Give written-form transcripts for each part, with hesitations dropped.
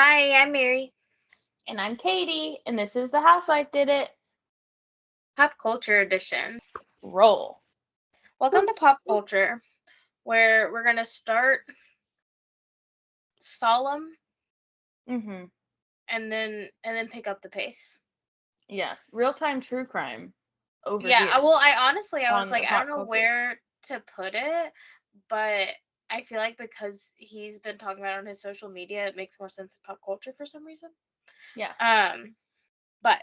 Hi, I'm Mary. And I'm Katie, and this is The Housewife Did It. Pop Culture Edition. Roll. Welcome to Pop Culture, where we're gonna start solemn Mm-hmm. and then pick up the pace. Yeah. Real-time true crime over Yeah, here well, I was on like, the I don't pop know culture. where to put it, but I feel like because he's been talking about it on his social media, it makes more sense in pop culture for some reason. Yeah. Um, but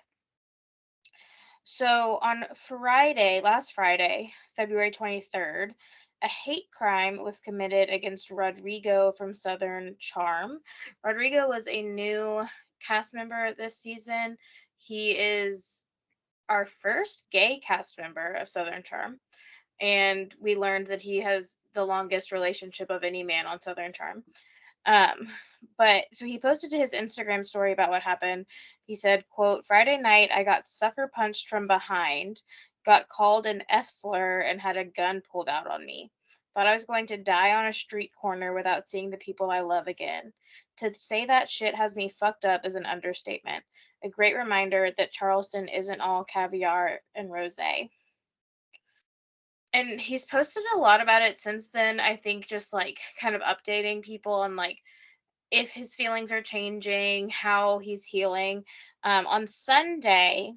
So on last Friday, February 23rd, a hate crime was committed against Rodrigo from Southern Charm. Rodrigo was a new cast member this season. He is our first gay cast member of Southern Charm, and we learned that he has the longest relationship of any man on Southern Charm. Um, but so he posted to his Instagram story about what happened. He said, quote, Friday night I got sucker punched from behind, got called an F slur, and had a gun pulled out on me. Thought I was going to die on a street corner without seeing the people I love again. To say that shit has me fucked up is an understatement. A great reminder that Charleston isn't all caviar and rosé. And he's posted a lot about it since then, I think, just like kind of updating people on like if his feelings are changing, how he's healing. On Sunday,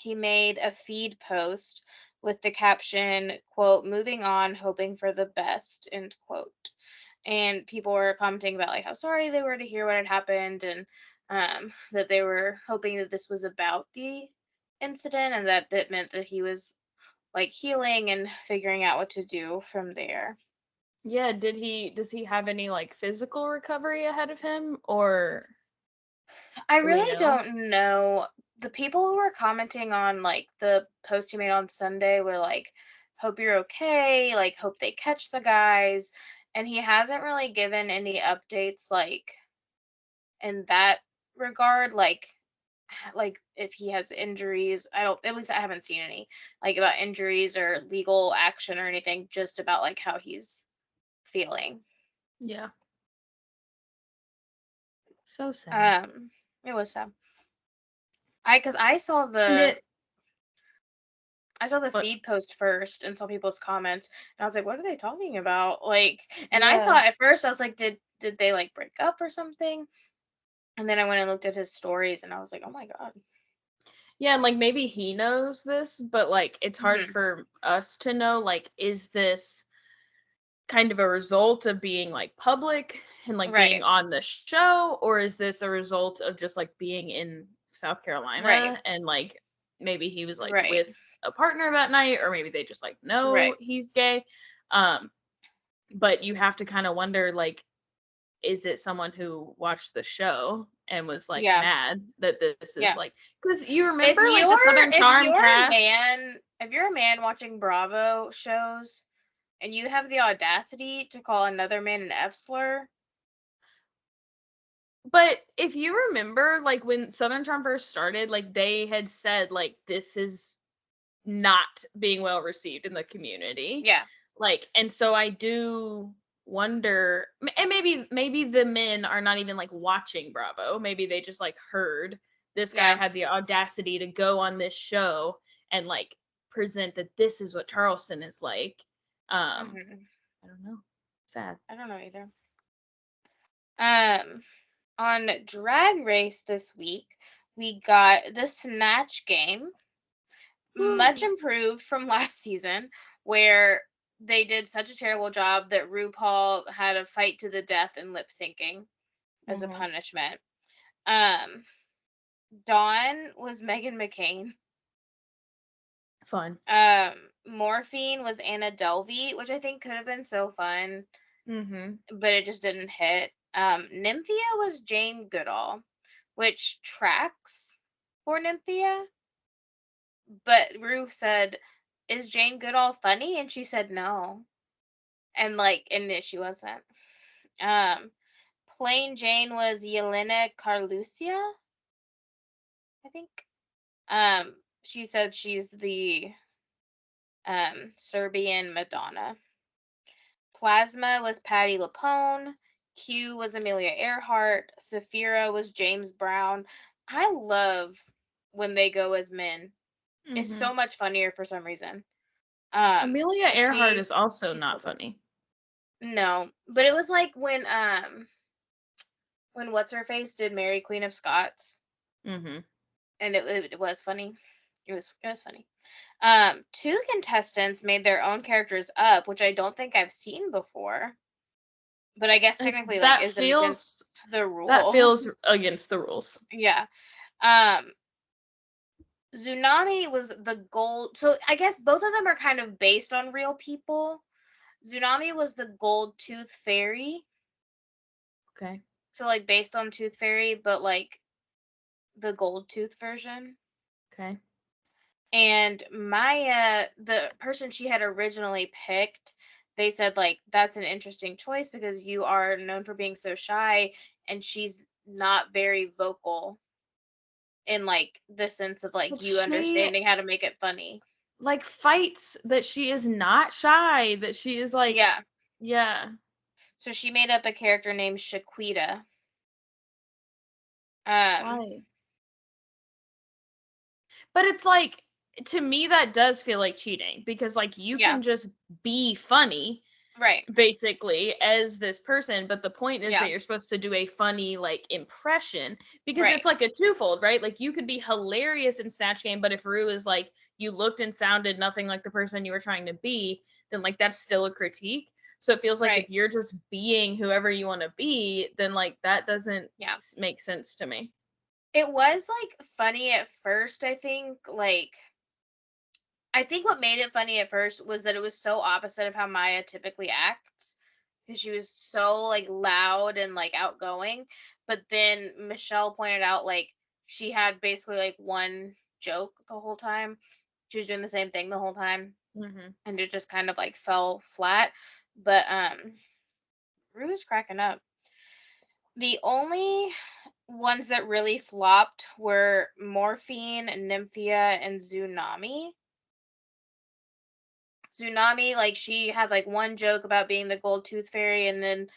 he made a feed post with the caption, quote, moving on, hoping for the best, end quote. And people were commenting about like how sorry they were to hear what had happened, and that they were hoping that this was about the incident and that that meant that he was like healing and figuring out what to do from there. Yeah, does he have any like physical recovery ahead of him, or I do we really know? don't know. The people who were commenting on like the post he made on Sunday were like, hope you're okay, like hope they catch the guys. And he hasn't really given any updates like in that regard, like if he has injuries. I don't, at least I haven't seen any like about injuries or legal action or anything, just about like how he's feeling. Yeah. So sad. Um it was sad. Cuz I saw And the it what feed post first and saw people's comments, and I was like, "What are they talking about?" Like, and I yeah. thought at first I was like, "Did they like break up or something?" And then I went and looked at his stories, and I was like, "Oh my god." Yeah, and like maybe he knows this, but like it's hard Hmm. for us to know, like, is this kind of a result of being like public and like being Right. on the show, or is this a result of just like being in South Right. Carolina and like maybe he was like Right. with a partner that night, or maybe they just like know Right. he's gay. um but you have to kind of wonder, like, is it someone who watched the show and was like Yeah. mad that this is Yeah. like, because you If remember like the you're Southern if Charm you're a cast. man, if you're a man watching Bravo shows and you have the audacity to call another man an F slur, But if you remember, like when Southern Charm first started, like they had said, like, this is not being well received in the community. yeah. Like, and so I do wonder, and maybe the men are not even like watching Bravo. Maybe they just like heard this guy Yeah. had the audacity to go on this show and like present that this is what Charleston is like. Hmm. I don't know. Sad. I don't know either. Um On Drag Race this week, we got the Snatch Game, much Woo. improved from last season, where they did such a terrible job that RuPaul had a fight to the death in lip syncing as a Hmm. punishment. Um, Dawn was Megan McCain. Fun. Morphine was Anna Delvey, which I think could have been so fun, Hmm. but it just didn't hit. Nymphia was Jane Goodall, which tracks for Nymphia. But Rue said, "Is Jane Goodall funny?" And she said no. And like, and she wasn't. Um, Plain Jane was Yelena Carlucia, I think. She said she's the Serbian Madonna. Plasma was Patty LaPone. Q was Amelia Earhart. Saphira was James Brown. I love when they go as men. It's Mm-hmm. so much funnier for some reason. Amelia Earhart She is also she not killed it. funny. No, but it was like when what's her face did Mary Queen of Scots, Mm-hmm. and it was funny. It was funny. Two contestants made their own characters up, which I don't think I've seen before. But I guess technically, like, That is it against feels the that rules? feels against the rules. Yeah. Um, Tsunami was the gold. So I guess both of them are kind of based on real people. Tsunami was the gold tooth fairy. Okay. So like based on Tooth Fairy, but like the gold tooth version. Okay. And Maya, the person she had originally picked, they said like that's an interesting choice because you are known for being so shy and she's not very vocal in like the sense of like But you she understanding how to make it funny. like fights that she is not shy, that she is like, Yeah. yeah. So she made up a character named Shaquita. Um Why? But it's like, to me that does feel like cheating because like you yeah, can just be funny right. basically as this person, but the point is that Yeah, you're supposed to do a funny like impression because right. it's like a twofold, right? Like you could be hilarious in Snatch Game, but if Rue is like you looked and sounded nothing like the person you were trying to be, then like that's still a critique. So it feels like if Right. you're just being whoever you want to be, then like that doesn't Yeah. make sense to me. It was like funny at first, I think what made it funny at first was that it was so opposite of how Maya typically acts because she was so like loud and like outgoing. But then Michelle pointed out like she had basically like one joke the whole time. She was doing the same thing the whole time Mm-hmm. and it just kind of like fell flat. But Rue was cracking up. The only ones that really flopped were Morphine, Nymphia, and Tsunami. Tsunami, like she had like one joke about being the gold tooth fairy, and then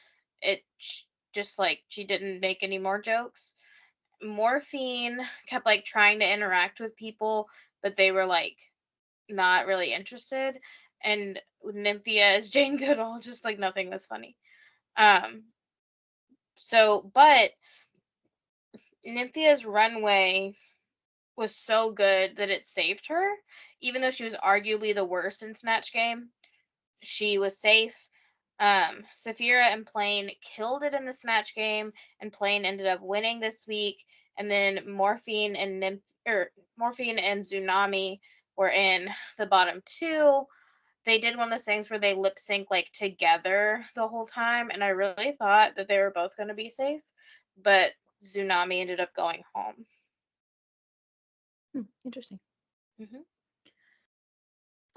just like she didn't make any more jokes. Morphine kept like trying to interact with people, but they were like not really interested. And Nymphia as Jane Goodall, just like nothing was funny. Um, but Nymphia's runway was so good that it saved her, even though she was arguably the worst in Snatch Game. She was safe. Saphira and Plain killed it in the Snatch Game, and Plain ended up winning this week. And then Morphine and Tsunami were in the bottom two. They did one of those things where they lip sync like together the whole time, and I really thought that they were both going to be safe, but Tsunami ended up going home. Interesting. Hmm.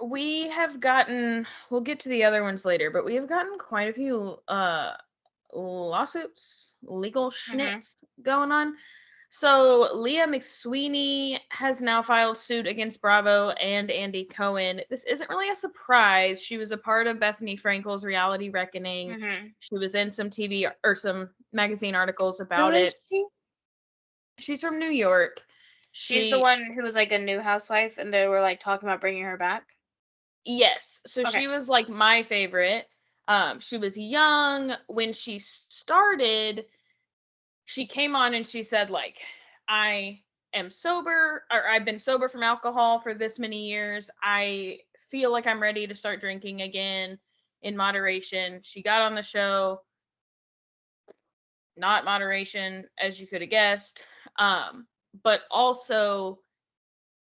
We have gotten, we'll get to the other ones later, but we have gotten quite a few lawsuits, legal Hmm. schnitz going on. So Leah McSweeney has now filed suit against Bravo and Andy Cohen. This isn't really a surprise. She was a part of Bethany Frankel's Reality Reckoning. Hmm. She was in some TV or some magazine articles Who about is it. she? She's from New York. She's the She one who was like a new housewife, and they were like talking about bringing her back. Yes. So Okay. she was like my favorite. She was young when she started. She came on and she said like, I am sober, or I've been sober from alcohol for this many years. I feel like I'm ready to start drinking again in moderation. She got on the show, not moderation as you could have guessed. But also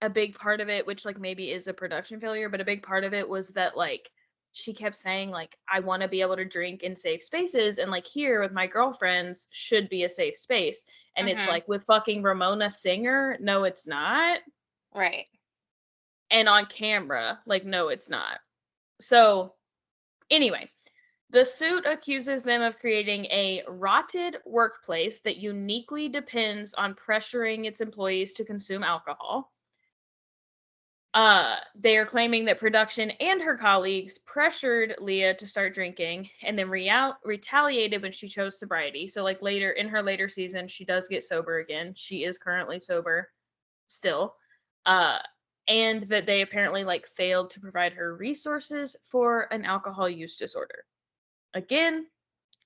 a big part of it, which like maybe is a production failure, but a big part of it was that like she kept saying like I want to be able to drink in safe spaces, and like here with my girlfriends should be a safe space. And it's Hmm. like with fucking Ramona Singer, no it's not. Right. And on camera, like no it's not. So anyway, the suit accuses them of creating a rotted workplace that uniquely depends on pressuring its employees to consume alcohol. They are claiming that production and her colleagues pressured Leah to start drinking and then retaliated when she chose sobriety. So, like, later in her later season, she does get sober again. She is currently sober still. Uh, and that they apparently, like, failed to provide her resources for an alcohol use disorder. Again,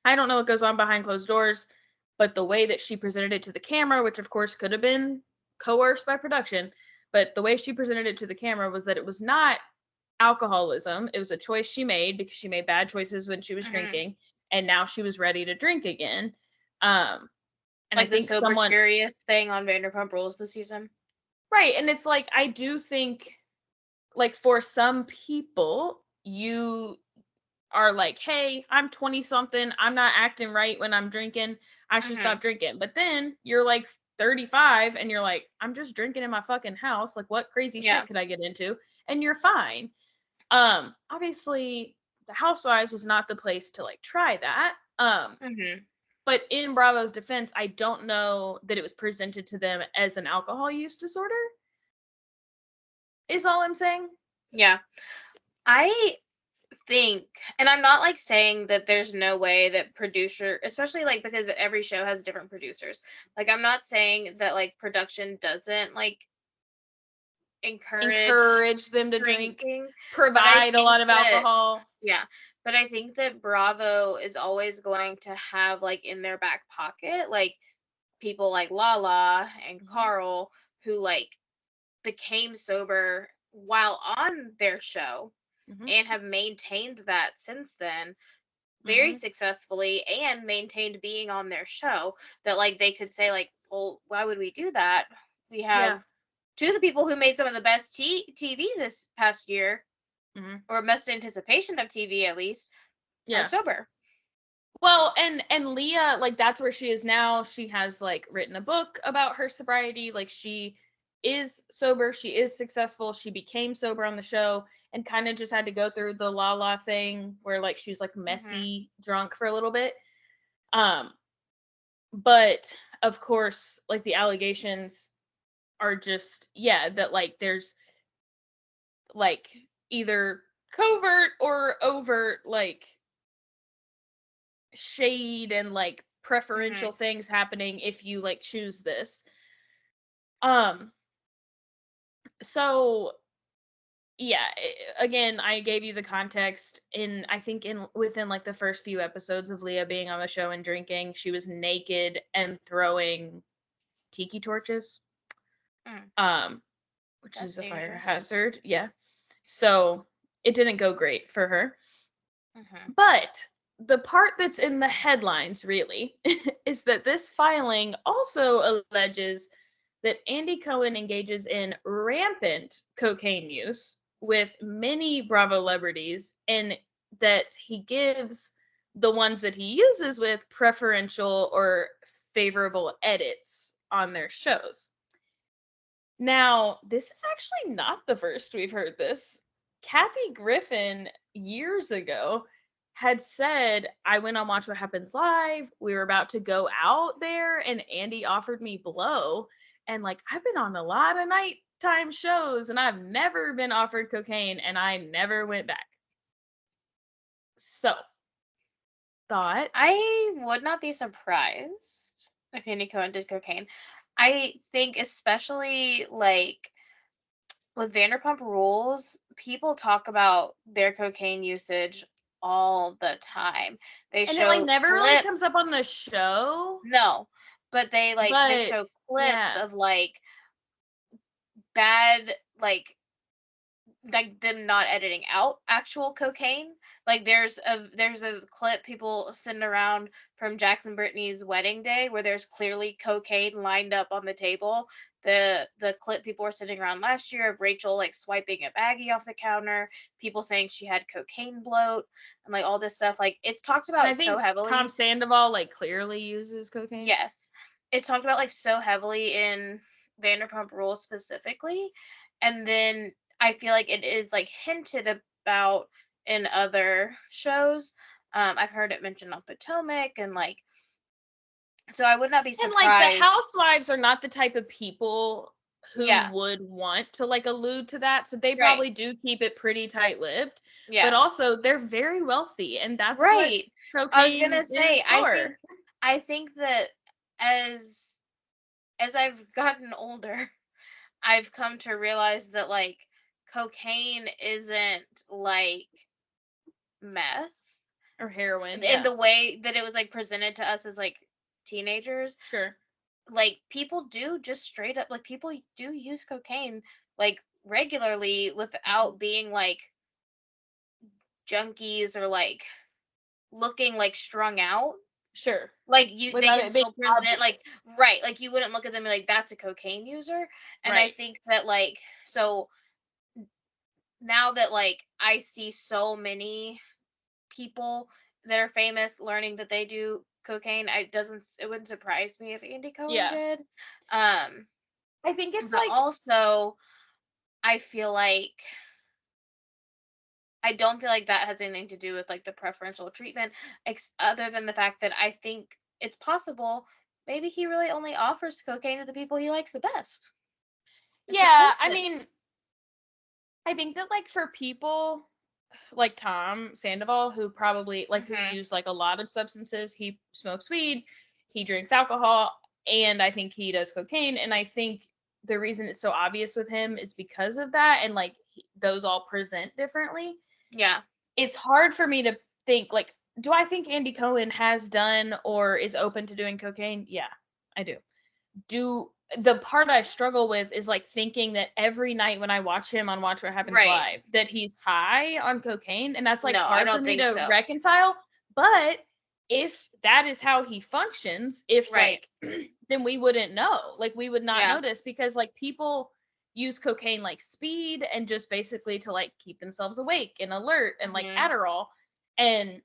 I don't know what goes on behind closed doors, but the way that she presented it to the camera, which of course could have been coerced by production, but the way she presented it to the camera was that it was not alcoholism. It was a choice she made because she made bad choices when she was Mm-hmm. drinking, and now she was ready to drink again. And I Like the think sober someone, curious thing on Vanderpump Rules this season. right, and it's like, I do think, like, for some people, you are like, hey, I'm 20 something. I'm not acting right when I'm drinking. I should Mm-hmm. stop drinking. But then you're like 35 and you're like, I'm just drinking in my fucking house. Like, what crazy Yeah. shit could I get into? And you're fine. Obviously, the Housewives is not the place to like try that. Mm-hmm. But in Bravo's defense, I don't know that it was presented to them as an alcohol use disorder, is all I'm saying. Yeah. I think, and I'm not like saying that there's no way that producer, especially like because every show has different producers. Like I'm not saying that like production doesn't like encourage Encourage them to drink, drinking, but I provide a think lot of that alcohol. yeah, but I think that Bravo is always going to have like in their back pocket like people like Lala and Mhm. Carl who like became sober while on their show Mhm. and have maintained that since then very Mhm. successfully and maintained being on their show that like they could say like well why would we do that we Yeah. have two of the people who made some of the best TV this past year Mhm. or best anticipation of TV at least are Yeah. sober. Well, and Leah, like, that's where she is now. She has like written a book about her sobriety. Like, she is sober. She is successful. She became sober on the show and kind of just had to go through the la thing where like she's like Hmm. messy drunk for a little bit. Um, but of course, like, the allegations are just, yeah, that like there's like either covert or overt like shade and like Hmm. preferential things happening if you like choose this. Um so yeah, again, I gave you the context in, I think, in within like the first few episodes of Leah being on the show and drinking, she was naked and throwing tiki torches, Mm, um which that's is a fire dangerous. hazard. Yeah. So it didn't go great for her. Hmm. But the part that's in the headlines really is that this filing also alleges that Andy Cohen engages in rampant cocaine use with many Bravo celebrities and that he gives the ones that he uses with preferential or favorable edits on their shows. Now, this is actually not the first we've heard this. Kathy Griffin, years ago, had said, I went on Watch What Happens Live. We were about to go out there, and Andy offered me blow. And like, I've been on a lot of nighttime shows, and I've never been offered cocaine, and I never went back. So, thoughts? I would not be surprised if Andy Cohen did cocaine. I think especially like with Vanderpump Rules, people talk about their cocaine usage all the time. They And it like show never really clips. comes up on the show, No, but they but show clips yeah. of like bad like them not editing out actual cocaine. Like there's a clip people send around from Jackson Brittany's wedding day where there's clearly cocaine lined up on the table. The clip people were sending around last year of Rachel like swiping a baggie off the counter, people saying she had cocaine bloat and like all this stuff. Like it's talked And about I so think Tom heavily. Sandoval like clearly uses cocaine. Yes. It's talked about like so heavily in Vanderpump Rules specifically. And then I feel like it is like hinted about in other shows. I've heard it mentioned on Potomac and like so I would not be And like, the surprised. housewives are not the type of people who Yeah. would want to like allude to that. So they Right. probably do keep it pretty tight-lipped, but Yeah. also they're very wealthy, and that's what Right. I was cocaine gonna say, is for. I think that as I've gotten older, I've come to realize that like cocaine isn't like meth Or heroin, in yeah. the way that it was like presented to us as like teenagers. Sure. Like people do just straight up, like people do use cocaine like regularly Mhm. without being like junkies or like looking like strung out. Sure. Like they Without can it being still present like obvious. right, like you wouldn't look at them and be like that's a cocaine user. And I Right. think that like so now that like I see so many people that are famous learning that they do cocaine, it wouldn't surprise me if Andy Cohen Yeah. did. Um, I think it's but like, also I feel like I don't feel like that has anything to do with like the preferential treatment, other than the fact that I think it's possible maybe he really only offers cocaine to the people he likes the best. It's a yeah, I coincidence. mean, I think that like for people like Tom Sandoval, who probably like who Hmm. use like a lot of substances, he smokes weed, he drinks alcohol, and I think he does cocaine. And I think the reason it's so obvious with him is because of that, and like those all present differently. Yeah. It's hard for me to think like, do I think Andy Cohen has done or is open to doing cocaine? Yeah, I do. Do the part I struggle with is like thinking that every night when I watch him on Watch What Happens Right. Live that he's high on cocaine, and that's like No, I hard for don't me think to so. reconcile. But if that is how he functions, if Right. like then we wouldn't know. Like we would not Yeah. notice because like people use cocaine like speed and just basically to like keep themselves awake and alert and like Hmm. Adderall. And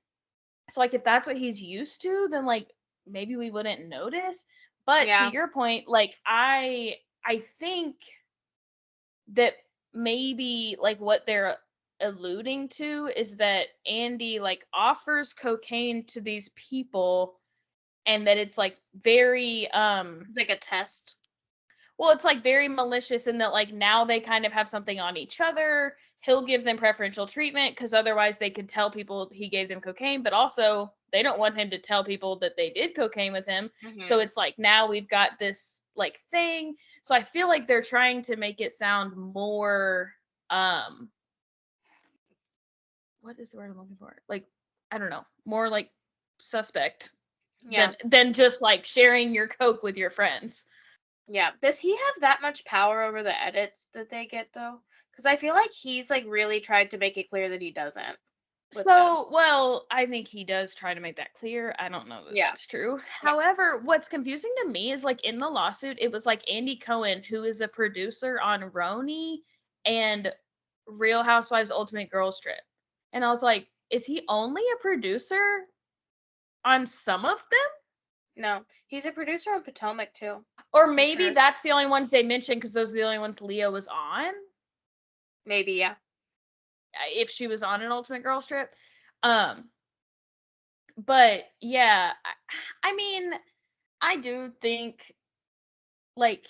so like if that's what he's used to, then like maybe we wouldn't notice. But to Yeah. your point, like I think that maybe like what they're alluding to is that Andy like offers cocaine to these people and that it's like very It's like a test. well, it's like very malicious in that like now they kind of have something on each other. He'll give them preferential treatment because otherwise they could tell people he gave them cocaine, but also they don't want him to tell people that they did cocaine with him. So Hmm. it's like now we've got this like thing. So I feel like they're trying to make it sound more um what is the word I'm looking for? Like I don't know, more like suspect Yeah. than just like sharing your coke with your friends. Yeah. Does he have that much power over the edits that they get though? Because I feel like he's like really tried to make it clear that he doesn't with them. So, well, I think he does try to make that clear. I don't know that Yeah. that's true. Yeah. However, what's confusing to me is like in the lawsuit, it was like Andy Cohen, who is a producer on Roni and Real Housewives Ultimate Girls Trip. And I was like, is he only a producer on some of them? No, he's a producer on Potomac too, Or for maybe sure. that's the only ones they mentioned because those are the only ones Leah was on, Maybe, yeah. if she was on an Ultimate Girls Trip. Um, but yeah, I mean, I do think like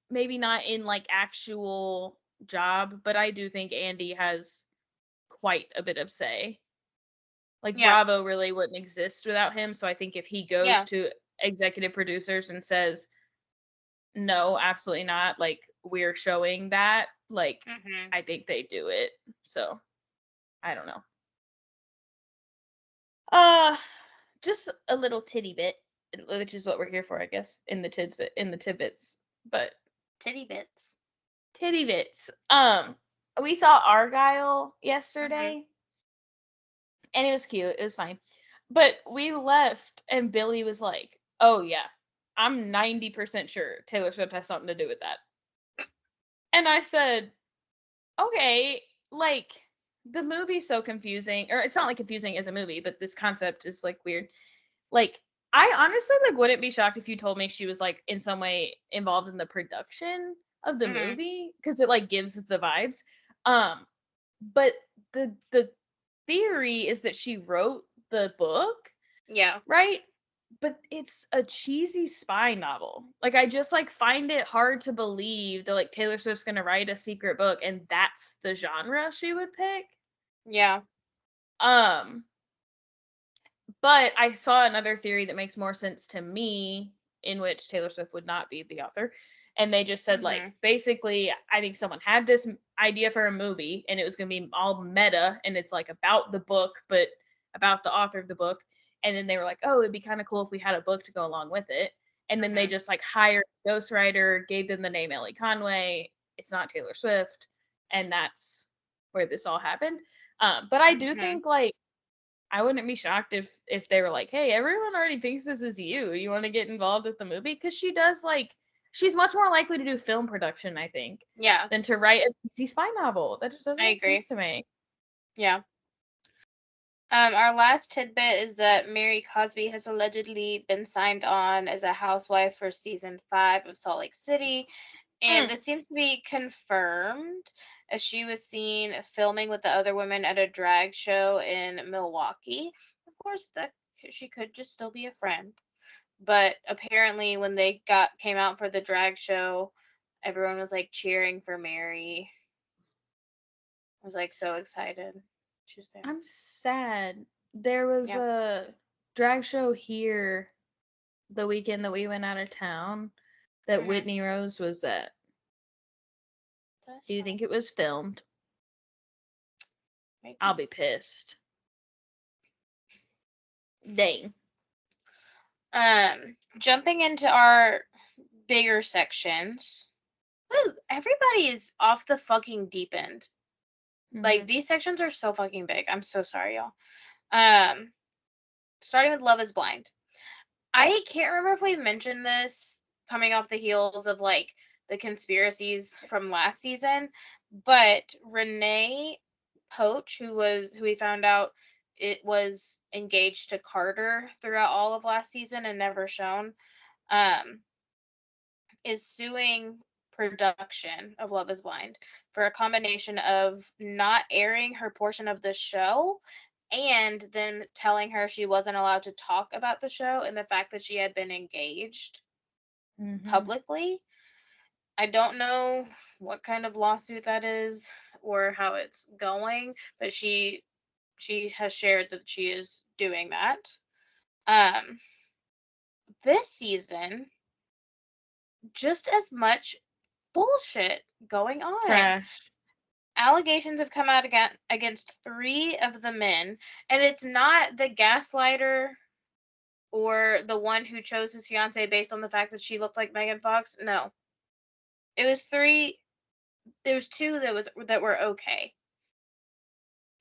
maybe not in like actual job, but I do think Andy has quite a bit of say. Like Yeah. Bravo really wouldn't exist without him, so I think if he goes Yeah. to executive producers and says no, absolutely not, like we're showing that, like Mhm. I think they do it. So, I don't know. Uh just a little titty bit, which is what we're here for, I guess, in the tidbits. But Titty bits. titty bits. We saw Argyle Mhm. yesterday, and it was cute. It was fine. But we left, and Billy was like, "Oh yeah, I'm 90% sure Taylor Swift has something to do with that." And I said, "Okay, like the movie's so confusing, or it's not like confusing as a movie, but this concept is like weird. Like, I honestly like wouldn't be shocked if you told me she was like in some way involved in the production of the Mhm. movie because it like gives the vibes. Um, but the theory is that she wrote the book, Yeah. right? but it's a cheesy spy novel. Like, I just like find it hard to believe that like Taylor Swift's gonna write a secret book and that's the genre she would pick. Yeah. Um, but I saw another theory that makes more sense to me, in which Taylor Swift would not be the author. And they just said, like, Mhm. basically, I think someone had this idea for a movie and it was going to be all meta and it's like about the book, but about the author of the book. And then they were like, oh, it'd be kind of cool if we had a book to go along with it. And then they Mhm. just like hired a ghostwriter, gave them the name Ellie Conway. It's not Taylor Swift. And that's where this all happened. But I do Mhm. think like I wouldn't be shocked if they were like, "Hey, everyone already thinks this is you. You want to get involved with the movie?" Because she does like she's much more likely to do film production, I think, Yeah, than to write a cheesy spy novel. That just doesn't I make sense agree. to me. Yeah. Our last tidbit is that Mary Cosby has allegedly been signed on as a housewife for season 5 of Salt Lake City, and Mm. this seems to be confirmed as she was seen filming with the other women at a drag show in Milwaukee. Of course, that she could just still be a friend, but apparently when they got came out for the drag show, everyone was like cheering for Mary. I was like so excited. She was there. I'm sad. There was Yeah. a drag show here the weekend that we went out of town that Mhm. Whitney Rose was at. That's Do you fine. think it was filmed? I'll Maybe. be pissed. Dang. Jumping into our bigger sections. Everybody is off the fucking deep end. Like Mm-hmm. these sections are so fucking big. I'm so sorry, y'all. Um, Starting with Love is Blind. I can't remember if we mentioned this coming off the heels of like the conspiracies from last season, but Renee Poach, who we found out it was engaged to Carter throughout all of last season and never shown, um, is suing production of Love is Blind for a combination of not airing her portion of the show and then telling her she wasn't allowed to talk about the show and the fact that she had been engaged Mm-hmm. publicly. I don't know what kind of lawsuit that is or how it's going, but she has shared that she is doing that. Um this season, just as much bullshit going on. Trash. Allegations have come out against 3 of the men, and it's not the gaslighter or the one who chose his fiance based on the fact that she looked like Megan Fox. No, it was 3. There's 2 that were okay,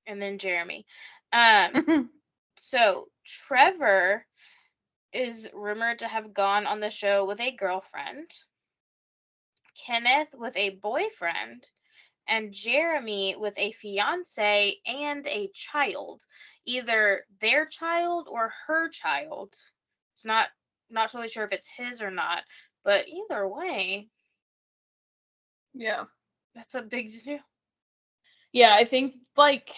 and then Jeremy. Um, so Trevor is rumored to have gone on the show with a girlfriend, Kenneth with a boyfriend, and Jeremy with a fiance and a child, either their child or her child. It's not totally sure if it's his or not, but either way, Yeah. that's a big deal. Yeah, I think like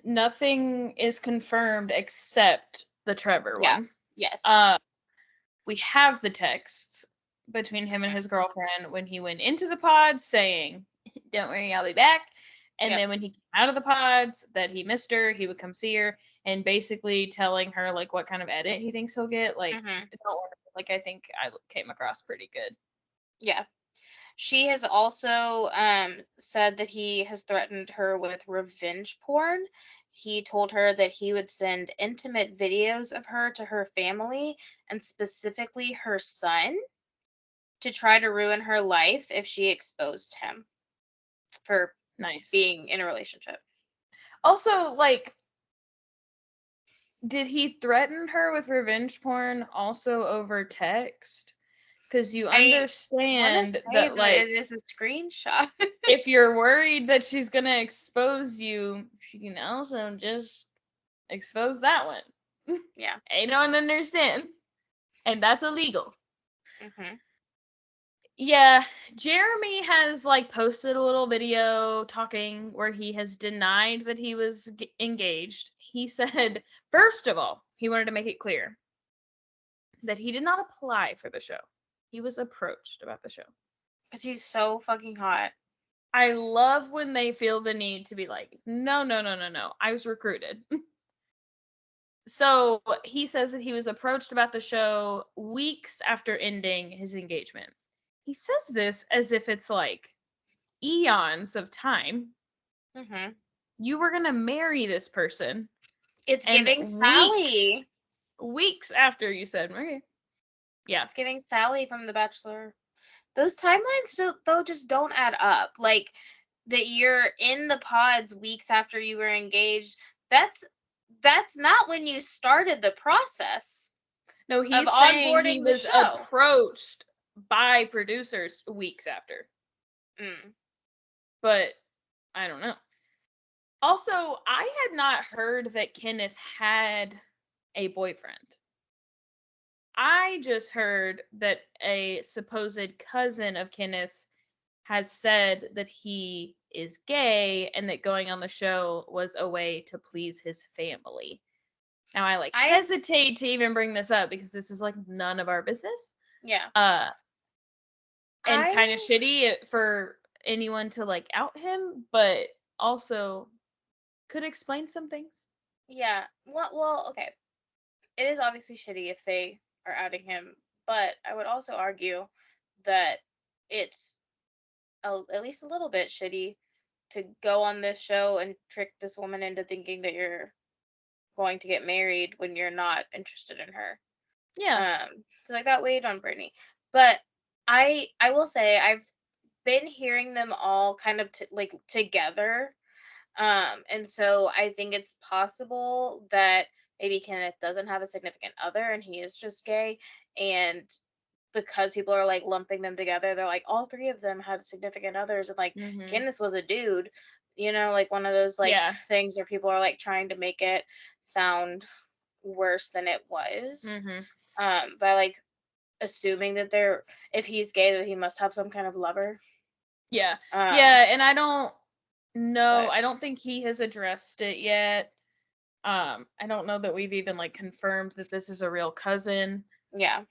nothing is confirmed except the Trevor Yeah. one. Yes. Uh, we have the texts between him and Mhm. his girlfriend when he went into the pods saying, "Don't worry, I'll be back." And Yep. then when he came out of the pods, that he missed her, he would come see her, and basically telling her like what kind of edit he thinks he'll get. Like, Mhm. don't worry. Like, I think I came across pretty good. Yeah. She has also said that he has threatened her with revenge porn. He told her that he would send intimate videos of her to her family and specifically her son to try to ruin her life if she exposed him for Nice. being in a relationship. Also, like, did he threaten her with revenge porn also over text? Because you I want to understand say that, that it like, is a screenshot. if you're worried that she's gonna expose you, she can also just expose that one. Yeah. I don't understand. And that's illegal. Mhm. Yeah, Jeremy has like posted a little video talking where he has denied that he was engaged. He said, first of all, he wanted to make it clear that he did not apply for the show. He was approached about the show. Because he's so fucking hot. I love when they feel the need to be like, no, no, no, no, no. I was recruited. So he says that he was approached about the show weeks after ending his engagement. He says this as if it's like eons of time. Mm-hmm. You were going to marry this person. It's And giving Sally. Weeks after you said, okay. Yeah. It's giving Sally from The Bachelor. Those timelines, though, just don't add up. Like, that you're in the pods weeks after you were engaged. That's not when you started the process. No, Of he's saying onboarding he the was show. approached by producers weeks after. But I don't know. Also, I had not heard that Kenneth had a boyfriend. I just heard that a supposed cousin of Kenneth's has said that he is gay and that going on the show was a way to please his family. Now I hesitate to even bring this up because this is like none of our business. Yeah. And kind of shitty for anyone to like out him, but also could explain some things. Yeah. Well, okay. It is obviously shitty if they are outing him, but I would also argue that it's at least a little bit shitty to go on this show and trick this woman into thinking that you're going to get married when you're not interested in her. Yeah. Like that weighed on Brittany. But I will say I've been hearing them all kind of like together. And so I think it's possible that maybe Kenneth doesn't have a significant other and he is just gay, and because people are like lumping them together, they're like all three of them had significant others, and like Kenneth was a dude, like one of those like things where people are like trying to make it sound worse than it was. By like assuming that if he's gay, that he must have some kind of lover. Yeah. And I don't know. I don't think he has addressed it yet. I don't know that we've even like confirmed that this is a real cousin. Yeah.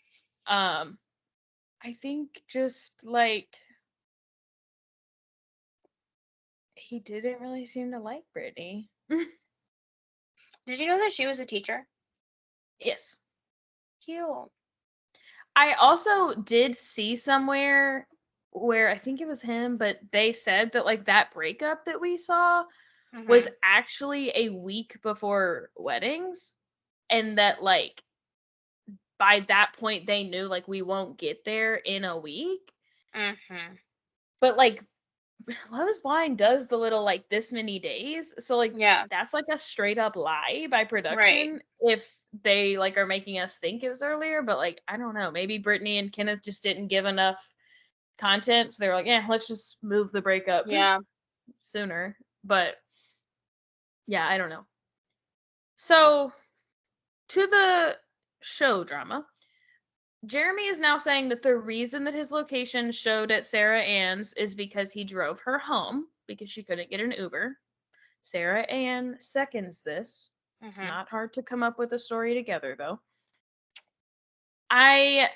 I think just like he didn't really seem to like Brittany. Did you know that she was a teacher? Yes. Cute. I also did see somewhere where I think it was him, but they said that like that breakup that we saw was actually a week before weddings, and that like by that point they knew like we won't get there in a week. But like Love is Blind does the little like this many days, so like that's like a straight up lie by production if they like are making us think it was earlier. But like I don't know, maybe Brittany and Kenneth just didn't give enough content, so they were like, yeah, let's just move the breakup sooner. But yeah, I don't know. So to the show drama, Jeremy is now saying that the reason that his location showed at Sarah Ann's is because he drove her home because she couldn't get an Uber. Sarah Ann seconds this. It's not hard to come up with a story together, though. I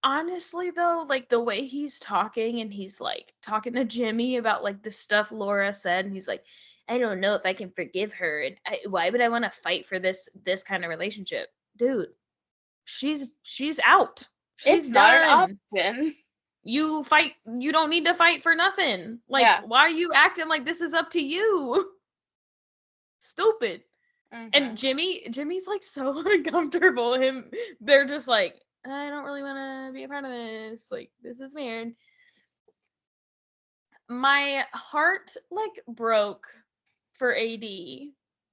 honestly, though, like the way he's talking and he's like talking to Jimmy about like the stuff Laura said, and he's like, I don't know if I can forgive her, and why would I want to fight for this kind of relationship, dude? She's out. She's not done. an option. You don't need to fight for nothing. Like, why are you acting like this is up to you? Stupid. And Jimmy's like so uncomfortable. They're just like, I don't really want to be a part of this. Like, this is weird. My heart like broke for AD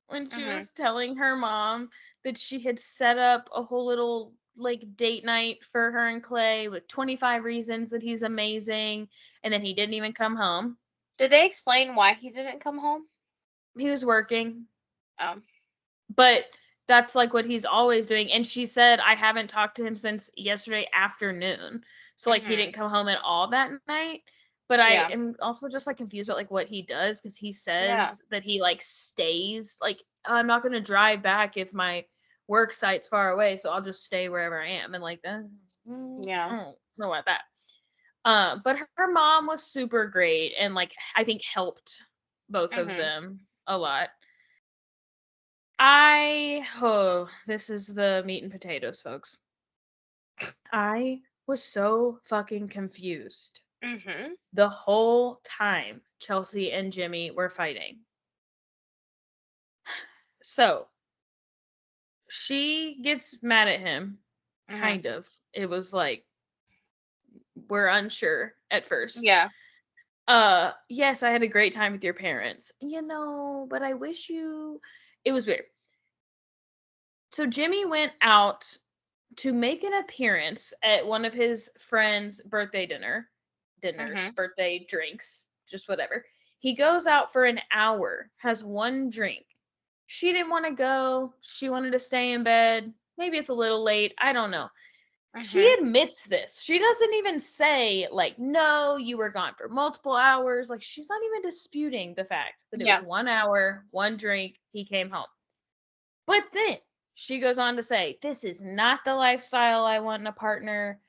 when she was telling her mom that she had set up a whole little like date night for her and Clay with 25 reasons that he's amazing, and then he didn't even come home. Did they explain why he didn't come home? He was working. But that's like what he's always doing. And she said, I haven't talked to him since yesterday afternoon. So like he didn't come home at all that night. But I am also just like confused about like what he does, because he says that he like stays, like, I'm not going to drive back if my work site's far away, so I'll just stay wherever I am. And like that, I Yeah. don't know about that. But her mom was super great and like I think helped both of Mhm. them a lot. This is the meat and potatoes, folks. I was so fucking confused Mhm. the whole time Chelsea and Jimmy were fighting. So she gets mad at him, Mhm. kind of. It was like, we're unsure at first. Yeah. Yes, I had a great time with your parents. But I wish you. It was weird. So Jimmy went out to make an appearance at one of his friends' birthday dinners, Mhm. birthday drinks, just whatever. He goes out for an hour, has one drink. She didn't want to go. She wanted to stay in bed. Maybe it's a little late. I don't know. She Mhm. admits this. She doesn't even say, like, no, you were gone for multiple hours. Like, she's not even disputing the fact that it was Yeah. 1 hour, one drink, he came home. But then she goes on to say, this is not the lifestyle I want in a partner.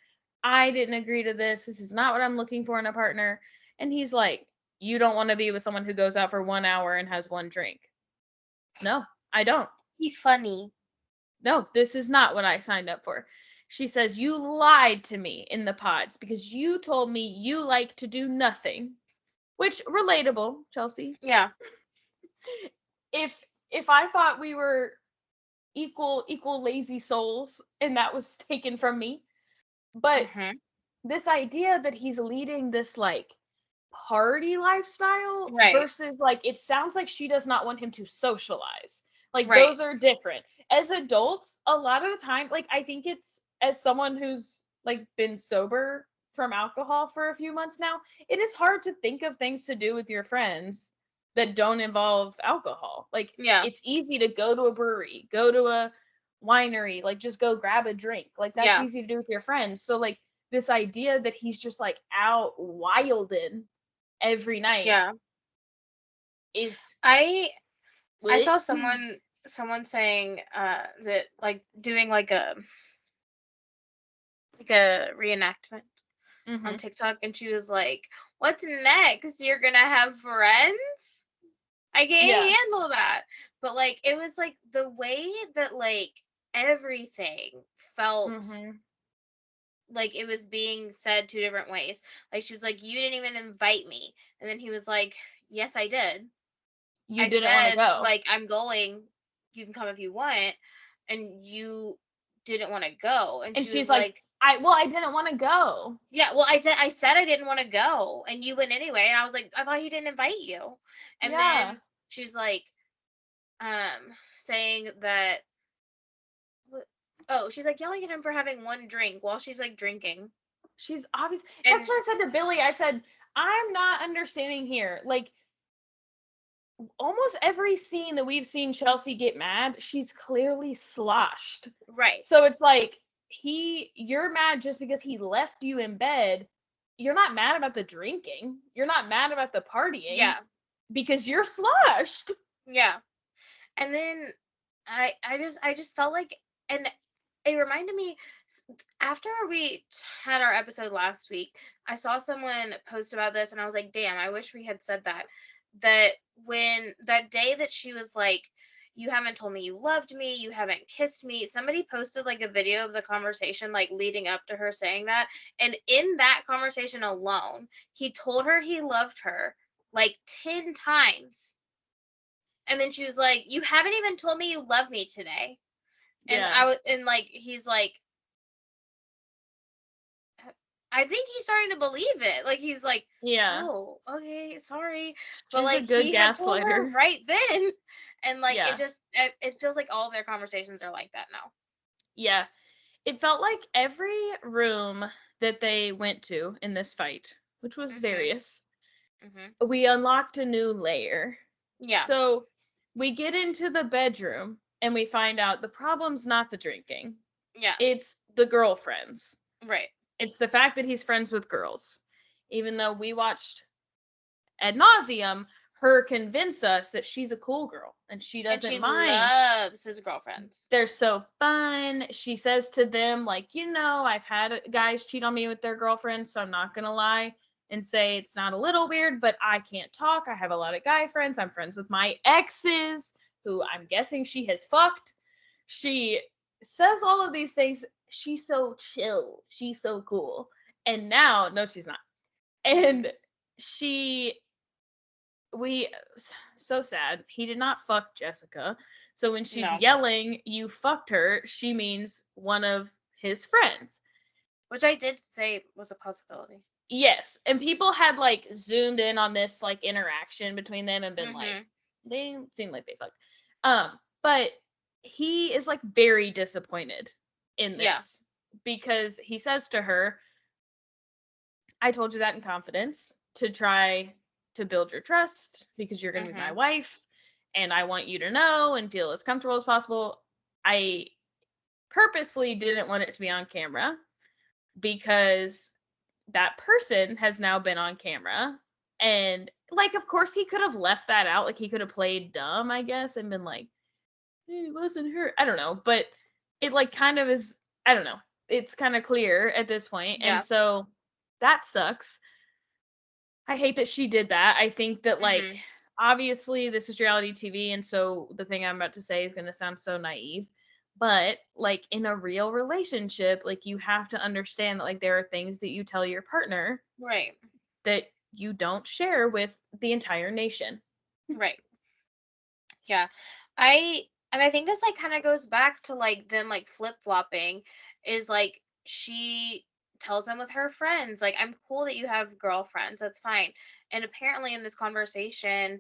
I didn't agree to this. This is not what I'm looking for in a partner. And he's like, you don't want to be with someone who goes out for 1 hour and has one drink. No, I don't. He's funny. No, this is not what I signed up for. She says, you lied to me in the pods because you told me you like to do nothing. Which, relatable, Chelsea. Yeah. If I thought we were equal lazy souls and that was taken from me. But Mhm. this idea that he's leading this like party lifestyle Right. versus like it sounds like she does not want him to socialize. Like Right. those are different. As adults, a lot of the time, like I think it's as someone who's like been sober from alcohol for a few months now, it is hard to think of things to do with your friends that don't involve alcohol. Like Yeah. it's easy to go to a brewery, go to a winery, like just go grab a drink. Like that's Yeah. easy to do with your friends. So like this idea that he's just like out wilding every night Yeah. is I I what? saw someone saying that like doing like a reenactment on Mhm. TikTok, and she was like, "What's next? You're gonna have friends? I can't Yeah. handle that." But like it was like the way that like everything felt Mhm. like it was being said two different ways. Like she was like, "You didn't even invite me," and then he was like, "Yes, I did. You I didn't want to said go. like I'm going. You can come if you want," and you didn't want to go. And And she she's was like, like, I didn't want to go. "Yeah, well, I did. I said I didn't want to go, and you went anyway." And I was like, "I thought he didn't invite you." And Yeah. then she's like, saying that. Oh, she's like yelling at him for having one drink while she's like drinking. She's obvious. That's And what I said to Billy. I said, I'm not understanding here. Like almost every scene that we've seen Chelsea get mad, she's clearly sloshed. right, So it's like you're mad just because he left you in bed. You're not mad about the drinking. You're not mad about the partying yeah, because you're sloshed. yeah. And then I just felt like, and it reminded me after we had our episode last week, I saw someone post about this, and I was like, damn, I wish we had said that. That when that day that she was like, "You haven't told me you loved me, you haven't kissed me," somebody posted like a video of the conversation like leading up to her saying that. And in that conversation alone, he told her he loved her like 10 times. And then she was like, "You haven't even told me you love me today." And Yeah. like he's like, I think he's starting to believe it. Like he's like, Yeah. "Oh, okay, sorry," but She's a like good he had told her gaslighter. right then, and like Yeah. it feels like all of their conversations are like that now. Yeah. It felt like every room that they went to in this fight, which was Mhm. various, Mhm. we unlocked a new layer. Yeah. So we get into the bedroom and we find out the problem's not the drinking, Yeah. it's the girlfriends. Right. It's the fact that he's friends with girls. Even though we watched ad nauseum her convince us that she's a cool girl and she And doesn't she mind. loves his girlfriends. They're so fun. She says to them, like, I've had guys cheat on me with their girlfriends, so I'm not going to lie and say it's not a little weird, but I can't talk. I have a lot of guy friends. I'm friends with my exes, who I'm guessing she has fucked. She says all of these things. She's so chill. She's so cool. And now, no, she's not. And she, we, so sad. He did not fuck Jessica. So when she's No. yelling, you fucked her, she means one of his friends. Which I did say was a possibility. Yes. And people had like zoomed in on this like interaction between them and been like, they seem like they fucked. But he is like very disappointed in this because he says to her, I told you that in confidence to try to build your trust because you're going to be my wife and I want you to know and feel as comfortable as possible. I purposely didn't want it to be on camera because that person has now been on camera. And like, of course, he could have left that out. Like, he could have played dumb, I guess, and been like, hey, it wasn't her. I don't know. But it like kind of is, I don't know. It's kind of clear at this point. Yeah. And so that sucks. I hate that she did that. I think that like obviously this is reality TV, and so the thing I'm about to say is going to sound so naive, but like in a real relationship, like you have to understand that like there are things that you tell your partner Right. that you don't share with the entire nation. Right. Yeah. I think this like kind of goes back to like them like flip-flopping is like she tells him with her friends like I'm cool that you have girlfriends, that's fine. And apparently in this conversation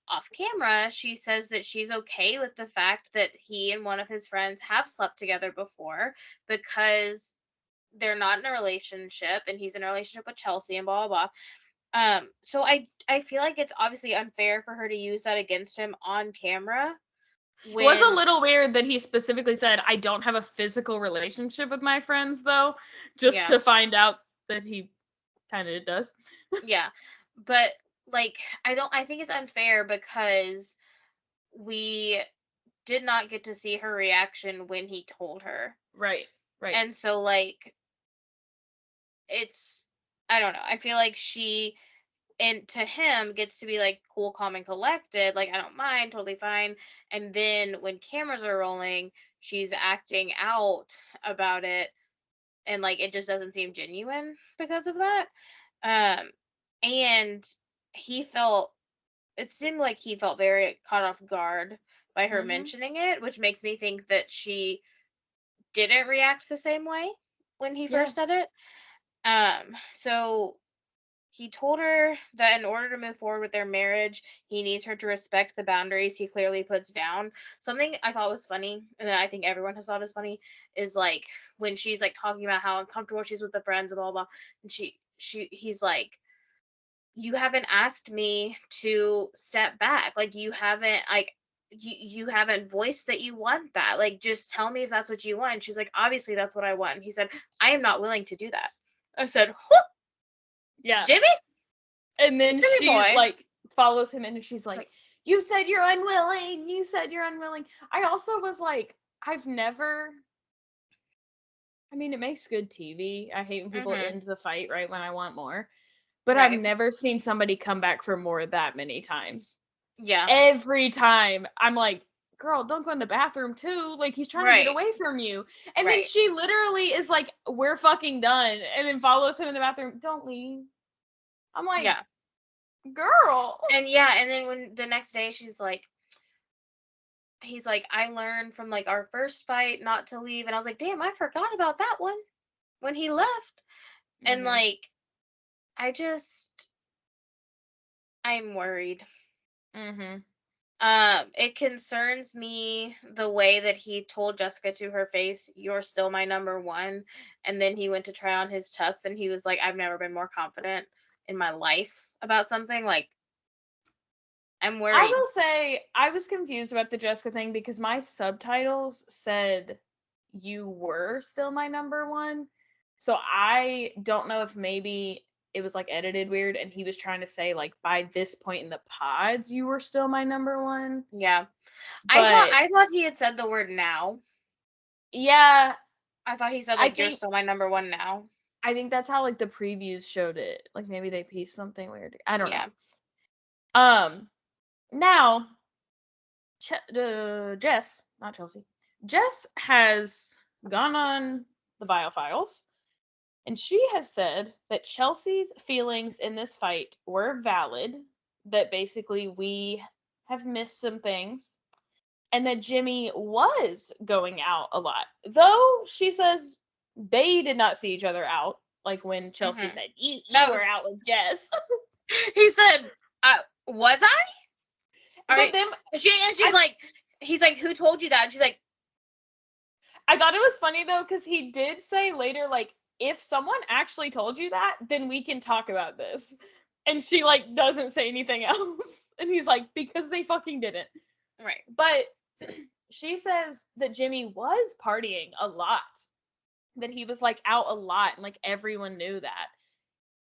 off camera, she says that she's okay with the fact that he and one of his friends have slept together before because they're not in a relationship and he's in a relationship with Chelsea and blah blah blah. So I feel like it's obviously unfair for her to use that against him on camera. It was a little weird that he specifically said, I don't have a physical relationship with my friends, though, just to find out that he kind of does. Yeah. But, like, I think it's unfair because we did not get to see her reaction when he told her. Right. And so, like, I don't know. I feel like she, and to him, gets to be like cool, calm, and collected. Like, I don't mind, totally fine. And then when cameras are rolling, she's acting out about it, and like it just doesn't seem genuine because of that. And it seemed like he felt very caught off guard by her mentioning it, which makes me think that she didn't react the same way when he first said it. So he told her that in order to move forward with their marriage, he needs her to respect the boundaries he clearly puts down. Something I thought was funny, and I think everyone has thought is funny, is like when she's like talking about how uncomfortable she's with the friends and blah blah, and he's like, you haven't asked me to step back. Like you haven't you haven't voiced that you want that. Like just tell me if that's what you want. And she's like, obviously that's what I want. And he said, I am not willing to do that. I said, whoop. Yeah. Jimmy? And then she like follows him in and she's like, you said you're unwilling. You said you're unwilling. I also was like, I mean, it makes good TV. I hate when people end the fight right when I want more. But I've never seen somebody come back for more that many times. Yeah. Every time I'm like, girl, don't go in the bathroom too. Like he's trying to get away from you. And then she literally is like, we're fucking done. And then follows him in the bathroom. Don't leave. I'm like, girl. And and then when the next day he's like, I learned from like our first fight not to leave. And I was like, damn, I forgot about that one when he left. And like, I'm worried. It concerns me the way that he told Jessica to her face, you're still my number one. And then he went to try on his tux and he was like, I've never been more confident in my life about something. Like, I'm worried. I will say I was confused about the Jessica thing because my subtitles said you were still my number one. So I don't know if maybe it was like edited weird, and he was trying to say like by this point in the pods you were still my number one. Yeah. But I thought he had said the word now. yeah, I thought he said I like you're think still my number one now. I think that's how like the previews showed it. Like maybe they pieced something weird. I don't know. Yeah. Now Jess, not Chelsea. Jess has gone on the Biofiles, and she has said that Chelsea's feelings in this fight were valid, that basically we have missed some things, and that Jimmy was going out a lot. Though she says they did not see each other out, like when Chelsea said, you were out with Jess. He said, was I? But then She's like, he's like, who told you that? And she's like, I thought it was funny though, because he did say later, like, if someone actually told you that, then we can talk about this. And she like doesn't say anything else. And he's like, because they fucking didn't. right. But she says that Jimmy was partying a lot. That he was like out a lot and like everyone knew that.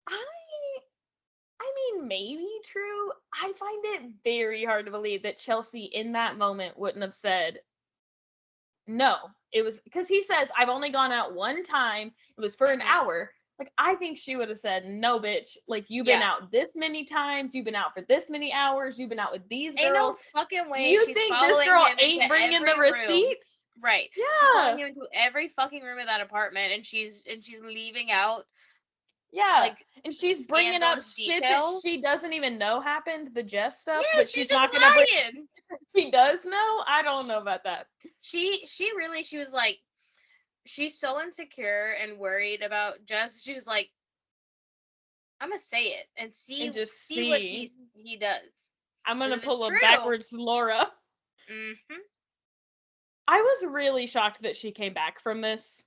I mean, maybe true. I find it very hard to believe that Chelsea in that moment wouldn't have said, no. It was because he says, I've only gone out one time. It was for an hour. Like, I think she would have said, no, bitch. Like, you've been out this many times. You've been out for this many hours. You've been out with these girls. Ain't no fucking way. You she's think this girl him ain't bringing the receipts? Room. Right. Yeah. She's following him into every fucking room of that apartment, and she's leaving out. Yeah. Like, and she's bringing up shit that she doesn't even know happened, the Jess stuff. Yeah, but she's not gonna bring. She does know. I don't know about that. She was like, she's so insecure and worried about Jess. She was like, I'm gonna say it and see what he does. I'm gonna pull a backwards Laura. Mm-hmm. I was really shocked that she came back from this.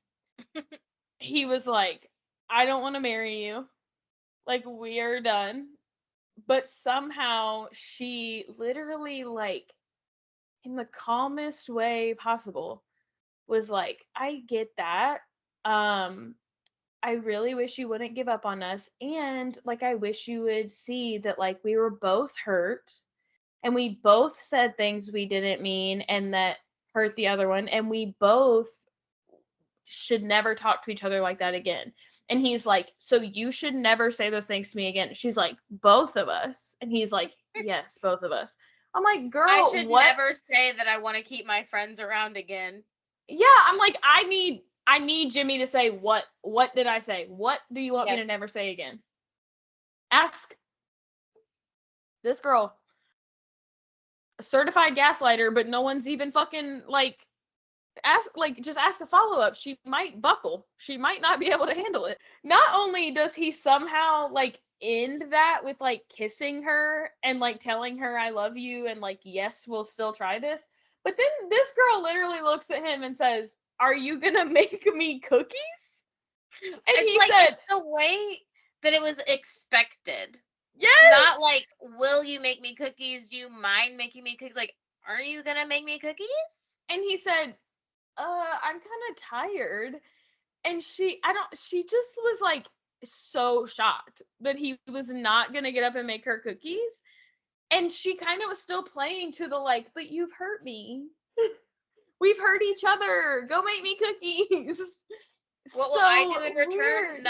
He was like, I don't want to marry you. Like, we are done. But somehow she literally, like, in the calmest way possible, was like, I get that. I really wish you wouldn't give up on us. And, like, I wish you would see that, like, we were both hurt. And we both said things we didn't mean and that hurt the other one. And we both should never talk to each other like that again. And he's like, so you should never say those things to me again. She's like, both of us. And he's like, yes, both of us. I'm like, girl, I should never say that I want to keep my friends around again. Yeah, I'm like, I need Jimmy to say, what did I say? What do you want me to never say again? Ask this girl, a certified gaslighter, but no one's even fucking like just ask a follow-up. She might buckle. She might not be able to handle it. Not only does he somehow like end that with like kissing her and like telling her I love you and like, yes, we'll still try this, but then this girl literally looks at him and says, are you gonna make me cookies? And he said, it's the way that it was expected. Yes. Not like, will you make me cookies? Do you mind making me cookies? Like, are you gonna make me cookies? And he said, I'm kind of tired. And she just was like so shocked that he was not gonna get up and make her cookies. And she kind of was still playing to the like, but you've hurt me. We've hurt each other. Go make me cookies. What will I do in return? Weird.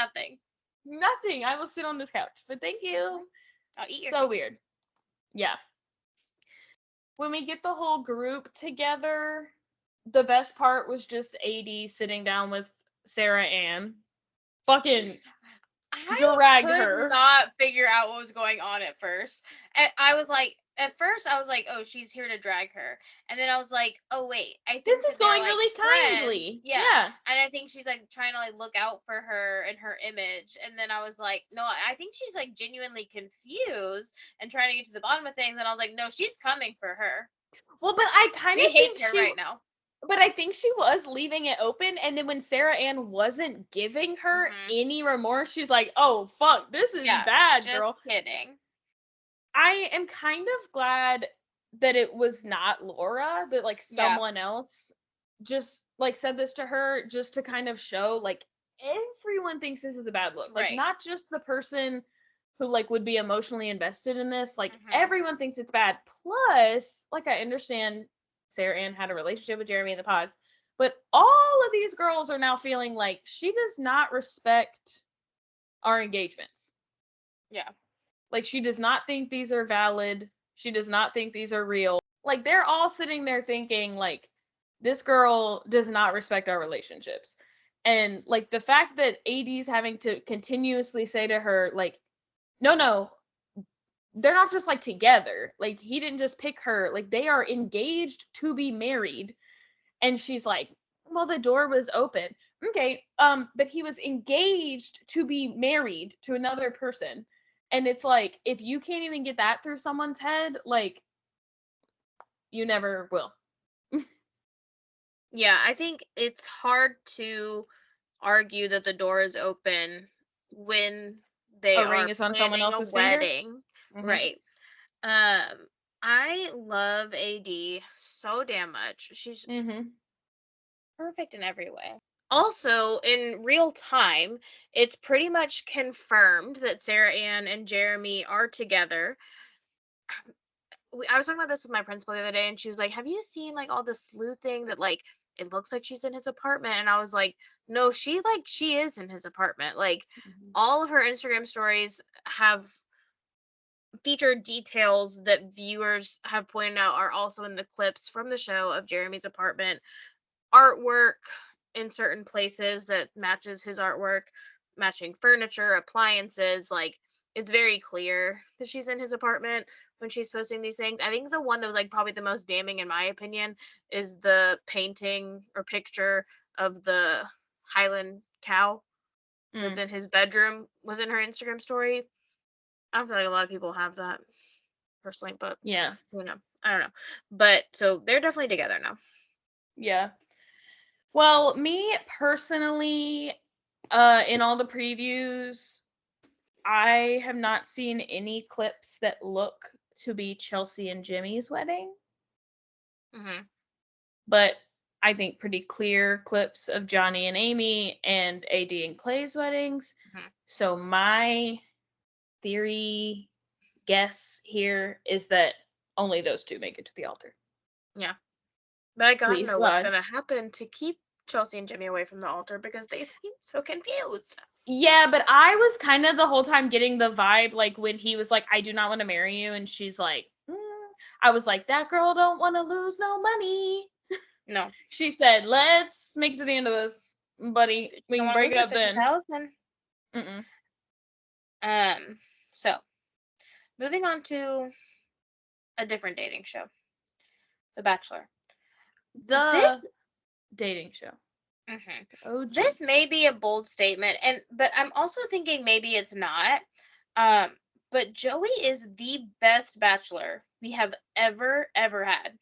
Nothing. I will sit on this couch. But thank you. I'll eat your so cookies. Weird. Yeah. When we get the whole group together, the best part was just AD sitting down with Sarah Ann. Fucking drag her. I could not figure out what was going on at first. At first I was like, oh, she's here to drag her. And then I was like, oh, wait. I think this is going like really kindly. Yeah. And I think she's like trying to like look out for her and her image. And then I was like, no, I think she's like genuinely confused and trying to get to the bottom of things. And I was like, no, she's coming for her. Well, but I kind of hate her right now. But I think she was leaving it open, and then when Sarah Ann wasn't giving her any remorse, she's like, oh, fuck, this is bad, girl. Just kidding. I am kind of glad that it was not Laura, that, like, someone else just, like, said this to her just to kind of show, like, everyone thinks this is a bad look. Like, Right. not just the person who like would be emotionally invested in this. Like, Mhm. everyone thinks it's bad. Plus, like, I understand Sarah Ann had a relationship with Jeremy in the pods, but all of these girls are now feeling like she does not respect our engagements. Yeah. Like, she does not think these are valid. She does not think these are real. Like, they're all sitting there thinking, like, this girl does not respect our relationships. And, like, the fact that AD's having to continuously say to her, like, no, they're not just, like, together. Like, he didn't just pick her. Like, they are engaged to be married. And she's like, well, the door was open. Okay, but he was engaged to be married to another person. And it's like, if you can't even get that through someone's head, like, you never will. Yeah, I think it's hard to argue that the door is open when they A ring are is on someone planning a else's finger. wedding. Hmm. Right. Um, I love AD so damn much. She's Hmm. perfect in every way. Also, in real time, it's pretty much confirmed that Sarah Ann and Jeremy are together. I was talking about this with my principal the other day, and she was like, "Have you seen like all the sleuthing that like it looks like she's in his apartment?" And I was like, "No, she is in his apartment. Like all of her Instagram stories have featured details that viewers have pointed out are also in the clips from the show of Jeremy's apartment. Artwork in certain places that matches his artwork, matching furniture, appliances, like it's very clear that she's in his apartment when she's posting these things. I think the one that was like probably the most damning in my opinion is the painting or picture of the Highland cow that's Mm. in his bedroom was in her Instagram story. I don't feel like a lot of people have that personally, but Yeah. you know, I don't know. But so they're definitely together now. Yeah. Well, me personally, in all the previews, I have not seen any clips that look to be Chelsea and Jimmy's wedding, Hmm. but I think pretty clear clips of Johnny and Amy and AD and Clay's weddings. Hmm. So my theory guess here is that only those two make it to the altar. Yeah. But I gotta Please know what's God. gonna happen to keep Chelsea and Jimmy away from the altar because they seem so confused. Yeah, but I was kind of the whole time getting the vibe like when he was like, I do not want to marry you. And she's like, I was like, that girl don't want to lose no money. No, She said, let's make it to the end of this, buddy. she We don't can want to break lose it the up fifty then. thousand. Mm-mm. Um. So moving on to a different dating show, The Bachelor. This. The dating show. Mhm. OG. This may be a bold statement, and but I'm also thinking maybe it's not. Um. But Joey is the best bachelor we have ever had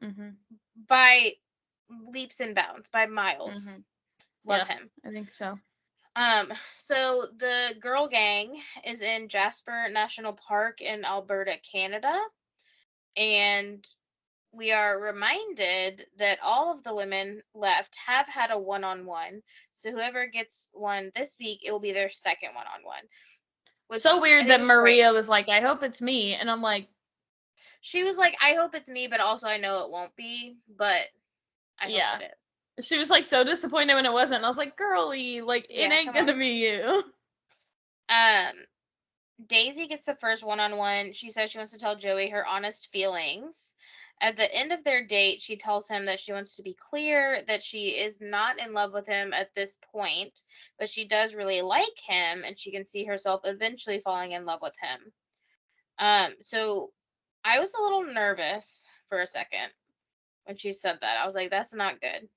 Mm-hmm. by leaps and bounds, by miles. Mm-hmm. Love Yeah, him. I think so. So the girl gang is in Jasper National Park in Alberta, Canada, and we are reminded that all of the women left have had a one-on-one. So whoever gets one this week, it will be their second one-on-one, So which I weird think that is great. Maria was like, I hope it's me. And I'm like, She was like, "I hope it's me, but also I know it won't be, but I hope yeah. it is." She was like so disappointed when it wasn't. And I was like, girly, like, it Yeah, ain't come gonna on. be you. Daisy gets the first one-on-one. She says she wants to tell Joey her honest feelings. At the end of their date, she tells him that she wants to be clear that she is not in love with him at this point, but she does really like him and she can see herself eventually falling in love with him. So I was a little nervous for a second when she said that. I was like, that's not good.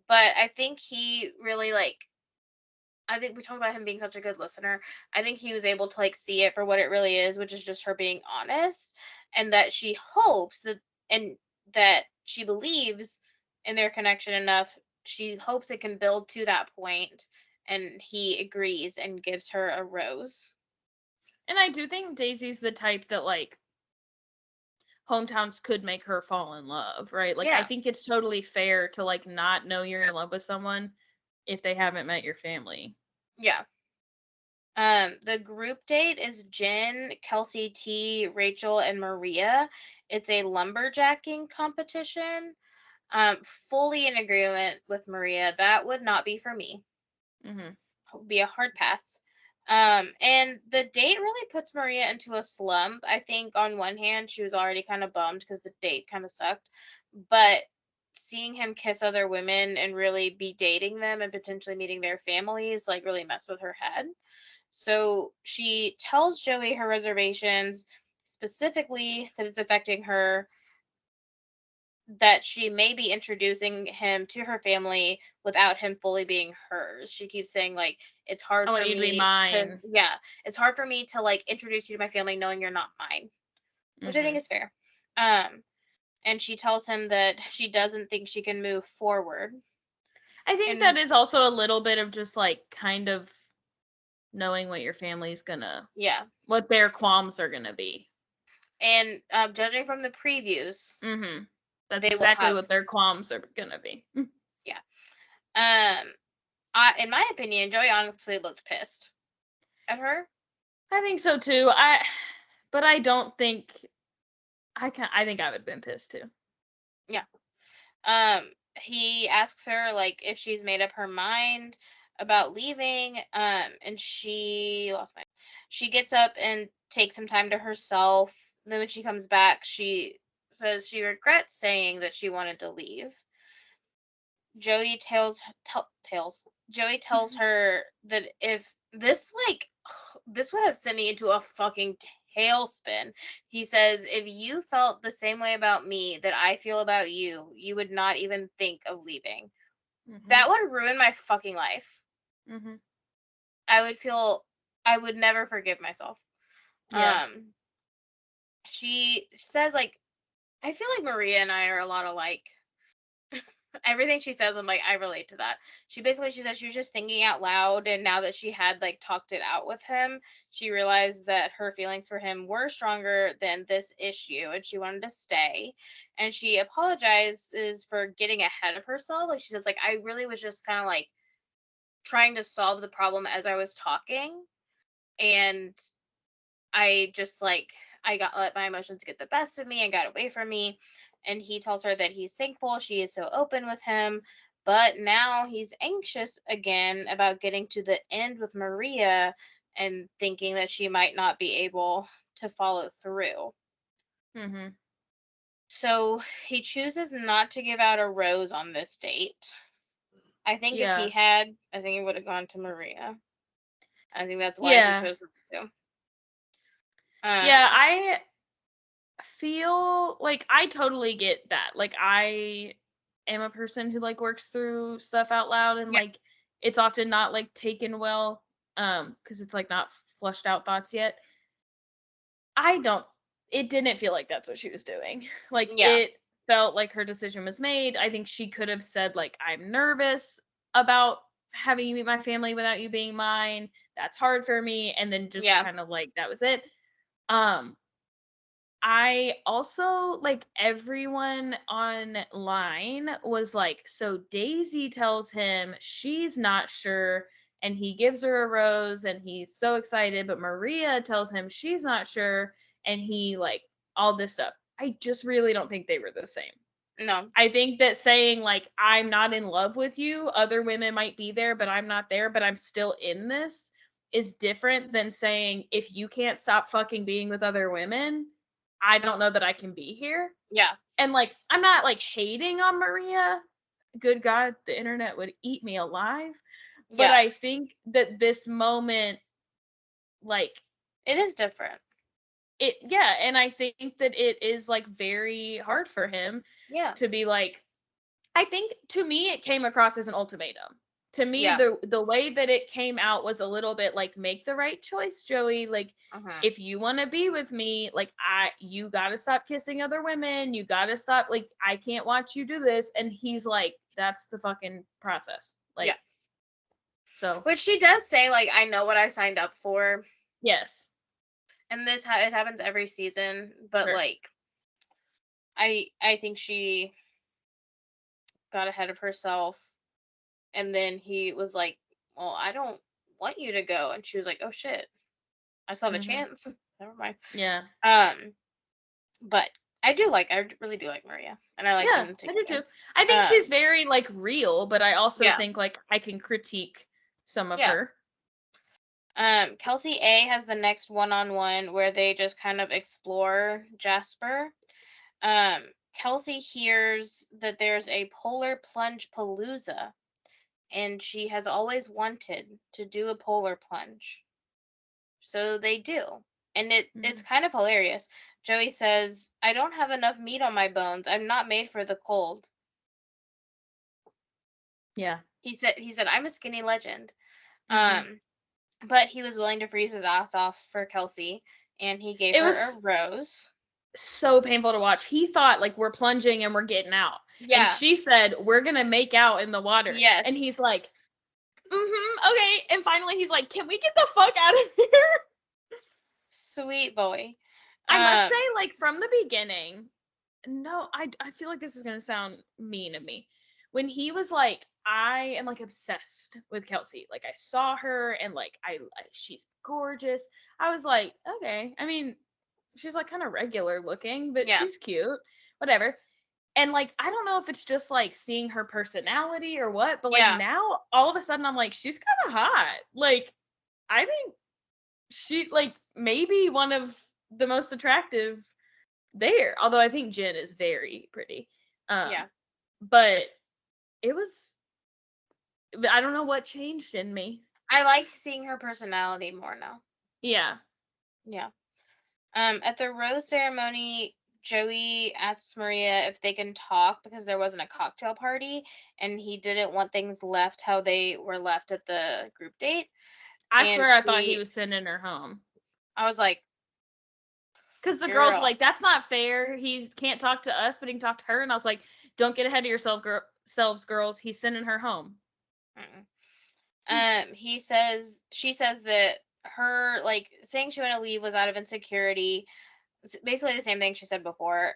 But I think he really like I think we talked about him being such a good listener. I think he was able to like see it for what it really is, which is just her being honest, and that she hopes that and that she believes in their connection enough. She hopes it can build to that point, and he agrees and gives her a rose. And I do think Daisy's the type that like hometowns could make her fall in love, right? Like I Yeah. think it's totally fair to like not know you're in love with someone if they haven't met your family. Yeah. The group date is Jen, Kelsey T, Rachel, and Maria. It's a lumberjacking competition. Fully in agreement with Maria. That would not be for me. Mhm. Would be a hard pass. And the date really puts Maria into a slump. I think on one hand, she was already kind of bummed because the date kind of sucked, but seeing him kiss other women and really be dating them and potentially meeting their families like really messed with her head. So she tells Joey her reservations, specifically that it's affecting her, that she may be introducing him to her family without him fully being hers. She keeps saying like it's I hard want for you to be me to mine. yeah, it's hard for me to like introduce you to my family knowing you're not mine, which I think Mhm. is fair. Um and she tells him that she doesn't think she can move forward. I think that And is also a little bit of just like kind of knowing what your family's gonna, yeah, what their qualms are gonna be. and judging from the previews, Mhm. That's they will exactly have what their qualms are gonna be. yeah. Um in my opinion, Joey honestly looked pissed at her. I think so too. But I don't think I think I would have been pissed too. Yeah. Um, he asks her like if she's made up her mind about leaving. And she lost my. She gets up and takes some time to herself. Then when she comes back, she says she regrets saying that she wanted to leave. Joey tells Joey tells her that if this like this would have sent me into a fucking tailspin. He says if you felt the same way about me that I feel about you, you would not even think of leaving. Mhm. That would ruin my fucking life. Mhm. I would feel I would never forgive myself. Yeah. Um she says like I feel like Maria and I are a lot alike. Everything she says, I'm like, I relate to that. She said she was just thinking out loud, and now that she had like talked it out with him, she realized that her feelings for him were stronger than this issue, and she wanted to stay. And she apologizes for getting ahead of herself. Like she says, like I really was just kind of like trying to solve the problem as I was talking, and I just like I got let my emotions get the best of me and got away from me. And he tells her that he's thankful she is so open with him, but now he's anxious again about getting to the end with Maria and thinking that she might not be able to follow through. Mhm. So he chooses not to give out a rose on this date. I think if he Yeah. had, I think it would have gone to Maria. I think that's why he Yeah. chose not to. Yeah, Um, I feel like I totally get that. Like I am a person who like works through stuff out loud, and yeah, like it's often not like taken well because it's like not flushed out thoughts yet. I don't It didn't feel like that's what she was doing. Like yeah, it felt like her decision was made. I think she could have said like I'm nervous about having you meet my family without you being mine. That's hard for me, and then just yeah, kind of like that was it. Um I also like everyone online was like, so Daisy tells him she's not sure, and he gives her a rose and he's so excited, but Maria tells him she's not sure, and he like all this stuff. I just really don't think they were the same. no, I think that saying like I'm not in love with you, other women might be there, but I'm not there, but I'm still in this is different than saying if you can't stop fucking being with other women, I don't know that I can be here. yeah. And like I'm not like hating on Maria. Good God, the internet would eat me alive. But Yeah, I think that this moment like it is different. it yeah, and I think that it is like very hard for him Yeah, to be like I think to me it came across as an ultimatum. To me, yeah. the way that it came out was a little bit like make the right choice, Joey. Like Mhm. if you want to be with me, like you got to stop kissing other women. You got to stop like I can't watch you do this and he's like that's the fucking process. Yeah. Like so, Which she does say, like, I know what I signed up for, yes. and it happens every season. But Sure. like, I think she got ahead of herself And then he was like, well, I don't want you to go. And she was like, oh shit, I still have a Mhm. chance. Never mind. Yeah. But I really do like Maria, and I like Yeah, them I do together. too. I think she's very like real, but I also Yeah, think like I can critique some of yeah. her. Kelsey A has the next one-on-one where they just kind of explore Jasper. Kelsey hears that there's a polar plunge palooza, and she has always wanted to do a polar plunge. So they do. And it's Mhm. kind of hilarious. Joey says, I don't have enough meat on my bones. I'm not made for the cold. Yeah. He said I'm a skinny legend. Mhm. Um, but he was willing to freeze his ass off for Kelsey, and he gave It her a was rose. so painful to watch. He thought like we're plunging and we're getting out. And Yeah. she said, we're gonna make out in the water. Yes. And he's like, okay. And finally he's like, can we get the fuck out of here? Sweet boy. I must say, Um, like, from the beginning, no, I feel like this is gonna sound mean of me. When he was like, I am like obsessed with Kelsey. Like I saw her and like she's gorgeous. I was like, okay. I mean, she's like kind of regular looking, but yeah. she's cute. Whatever. And like I don't know if it's just like seeing her personality or what, but like Yeah. now all of a sudden I'm like, she's kind of hot. Like I think she like maybe one of the most attractive there. Although I think Jen is very pretty. Yeah. But it was I don't know what changed in me. I like seeing her personality more now. Yeah. Yeah. At the rose ceremony, Joey asks Maria if they can talk because there wasn't a cocktail party and he didn't want things left how they were left at the group date. I And swear I thought he was sending her home. I was like, Because the girls were girl. like, that's not fair. He can't talk to us, but he can talk to her. And I was like, don't get ahead of yourselves, girls. He's sending her home. Mm-mm. She says that her, like, saying she wanted to leave was out of insecurity. It's basically the same thing she said before.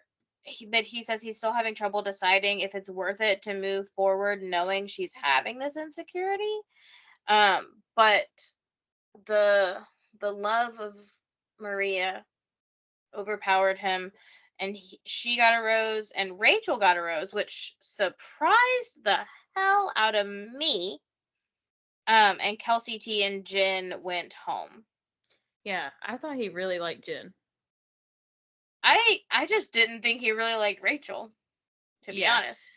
But he says he's still having trouble deciding if it's worth it to move forward knowing she's having this insecurity. But the the love of Maria overpowered him, and she got a rose and Rachel got a rose, which surprised the hell out of me. And Kelsey T and Jen went home. Yeah, I thought he really liked Jen. I just didn't think he really liked Rachel, to be Yeah. honest.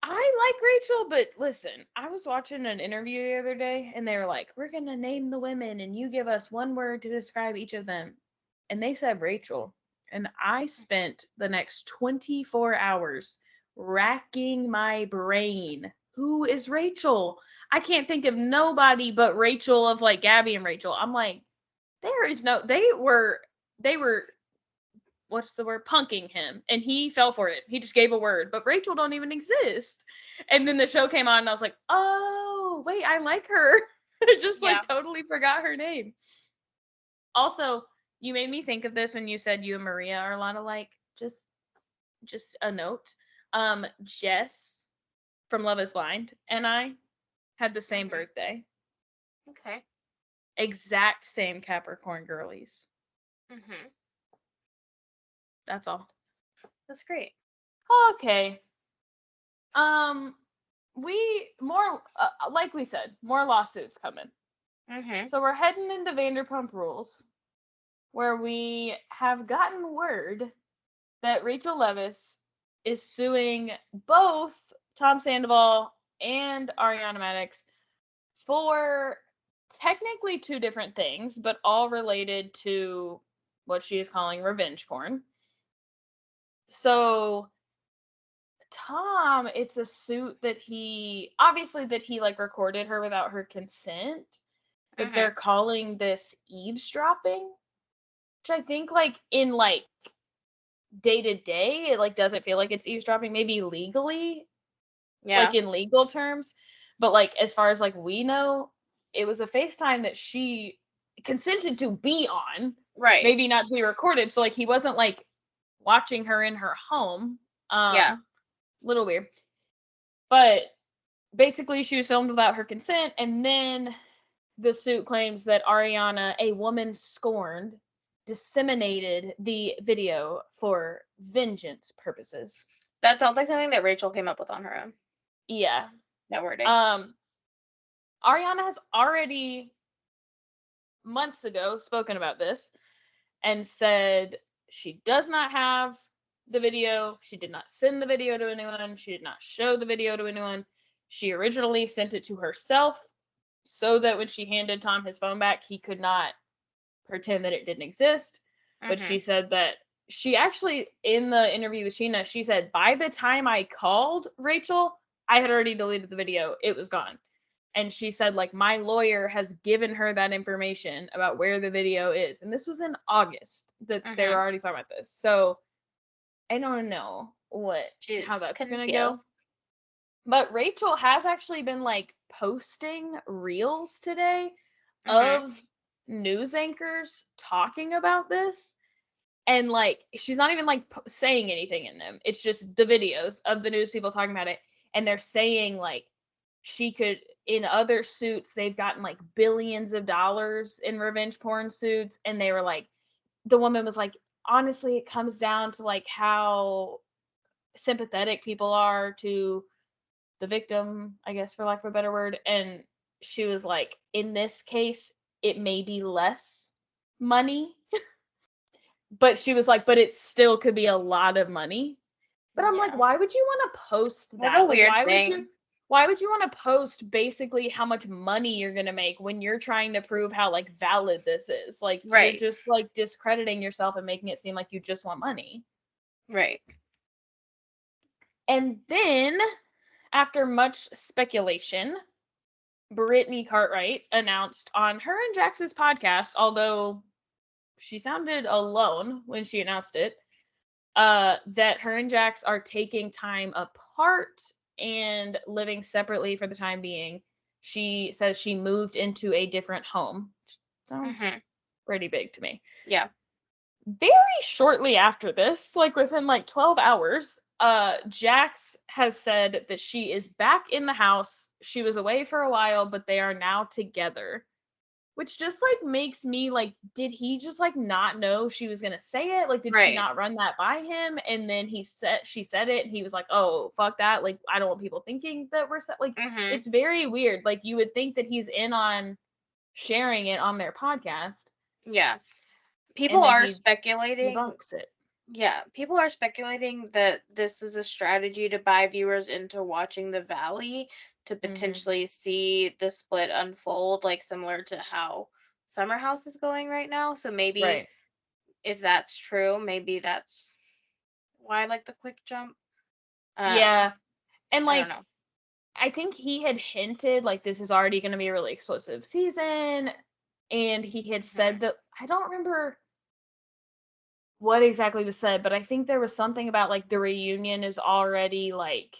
I like Rachel, but listen, I was watching an interview the other day and they were like, we're going to name the women and you give us one word to describe each of them. And they said Rachel. And I spent the next 24 hours racking my brain. Who is Rachel? I can't think of nobody but Rachel of like Gabby and Rachel. I'm like, there is no, they were what's the word, punking him, and he fell for it. He just gave a word, but Rachel don't even exist. And then the show came on and I was like, oh wait, I like her. I just Yeah. like totally forgot her name. Also, you made me think of this when you said you and Maria are a lot alike. Just a note. Jess from Love is Blind and I had the same Hmm. birthday. Okay. Exact same Capricorn girlies. Hmm. That's all. That's great. Okay. Um, we more like we said, more lawsuits coming. Hmm. So we're heading into Vanderpump Rules, where we have gotten word that Rachel Leviss is suing both Tom Sandoval and Ariana Madix for technically two different things, but all related to what she is calling revenge porn. So Tom, it's a suit that he obviously that he like recorded her without her consent, but they're Hmm. calling this eavesdropping, which I think like in like day to day it like doesn't feel like it's eavesdropping, maybe legally, like Yeah. in legal terms, but like as far as like we know, it was a FaceTime that she consented to be on, Right. maybe not to be recorded, so like he wasn't like watching her in her home. Yeah. Little weird. But basically she was filmed without her consent, and then the suit claims that Ariana, a woman scorned, disseminated the video for vengeance purposes. That sounds like something that Rachel came up with on her own. Yeah. That wording. Ariana has already months ago spoken about this and said she does not have the video. She did not send the video to anyone. She did not show the video to anyone. She originally sent it to herself so that when she handed Tom his phone back, he could not pretend that it didn't exist. But she said that she actually, in the interview with Sheena, she said, by the time I called Rachel, I had already deleted the video. It was gone. And she said, like, my lawyer has given her that information about where the video is. And this was in August that they were already talking about this. So I don't know how that's going to go. But Rachel has actually been, like, posting reels today of news anchors talking about this. And, like, she's not even, like, saying anything in them. It's just the videos of the news people talking about it. And they're saying, like, she could, in other suits, they've gotten, like, billions of dollars in revenge porn suits. And they were, like, the woman was, like, honestly, it comes down to, like, how sympathetic people are to the victim, I guess, for lack of a better word. And she was like, in this case, it may be less money. But she was like, but it still could be a lot of money. But I'm like, why would you want to post that? What a weird thing. Why would you want to post basically how much money you're going to make when you're trying to prove how, like, valid this is? Like, you're just, like, discrediting yourself and making it seem like you just want money. Right. And then, after much speculation, Brittany Cartwright announced on her and Jax's podcast, although she sounded alone when she announced it, that her and Jax are taking time apart and living separately for the time being. She says she moved into a different home. Sounds pretty big to me. Yeah. Very shortly after this, like within like 12 hours, Jax has said that she is back in the house. She was away for a while, but they are now together. Which just, like, makes me, like, did he just, like, not know she was gonna say it? Like, did she not run that by him? And then she said it, and he was like, oh, fuck that. Like, I don't want people thinking that we're like, it's very weird. Like, you would think that he's in on sharing it on their podcast. Yeah. People are speculating. Debunks it. Yeah, people are speculating that this is a strategy to buy viewers into watching the Valley to potentially see the split unfold, like similar to how Summer House is going right now. So maybe if that's true, maybe that's why, like, the quick jump. Yeah. And, like, I don't know. I think he had hinted, like, this is already going to be a really explosive season. And he had said that, I don't remember what exactly was said, but I think there was something about, like, the reunion is already, like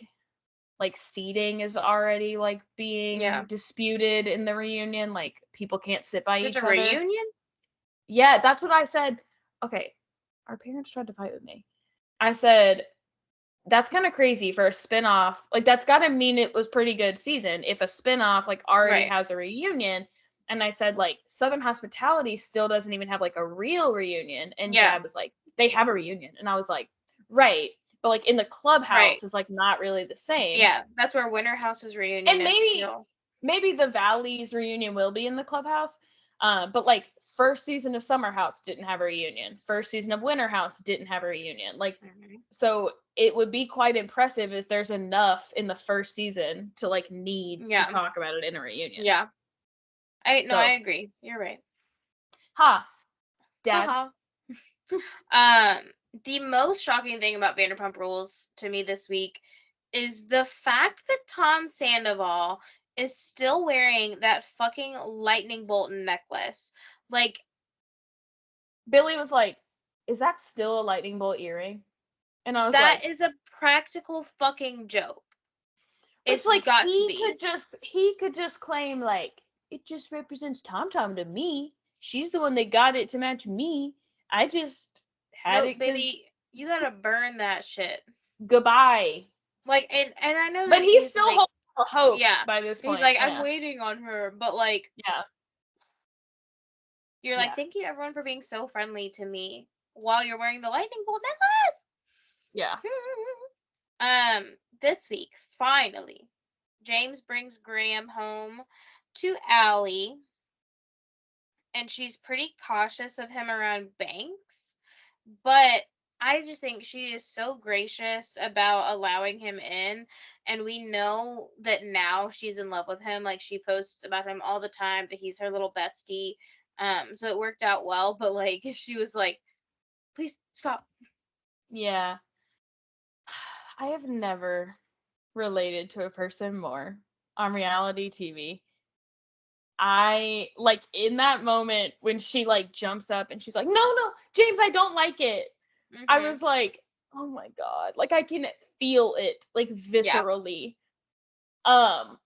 seating is already, like, being disputed in the reunion. Like, people can't sit by each other. There's a reunion? Yeah, that's what I said. Okay, our parents tried to fight with me. I said, that's kind of crazy for a spinoff. Like, that's got to mean it was pretty good season if a spinoff, like, already has a reunion. And I said, like, Southern Hospitality still doesn't even have, like, a real reunion. And Dad was like, they have a reunion. And I was like, right. But, like, in the clubhouse is, like, not really the same. Yeah, that's where Winter House's reunion is. And maybe the Valley's reunion will be in the clubhouse. But, like, first season of Summer House didn't have a reunion. First season of Winter House didn't have a reunion. Like, so it would be quite impressive if there's enough in the first season to, like, need to talk about it in a reunion. Yeah. I agree. You're right. Dad. The most shocking thing about Vanderpump Rules to me this week is the fact that Tom Sandoval is still wearing that fucking lightning bolt necklace. Like, Billy was like, is that still a lightning bolt earring? And I was that is a practical fucking joke. It's like, got to be. He could just claim, like, it just represents Tom to me. She's the one that got it to match me. I just had it. Baby, you gotta burn that shit. Goodbye. Like, and I know that but he's still holding hope yeah. by this He's point. like, I'm Yeah. waiting on her, but like, Yeah. you're like, Yeah. thank you everyone for being so friendly to me while you're wearing the lightning bolt necklace. Yeah. This week, finally, James brings Graham home to Allie, and she's pretty cautious of him around Banks, but I just think she is so gracious about allowing him in, and we know that now she's in love with him. Like, she posts about him all the time, that he's her little bestie. So it worked out well, but like she was like, please stop. Yeah. I have never related to a person more on reality TV. I like in that moment when she like jumps up and she's like, "No, no, James, I don't like it." I Hmm. was like, "Oh my god." Like I can feel it like Yeah. viscerally. Um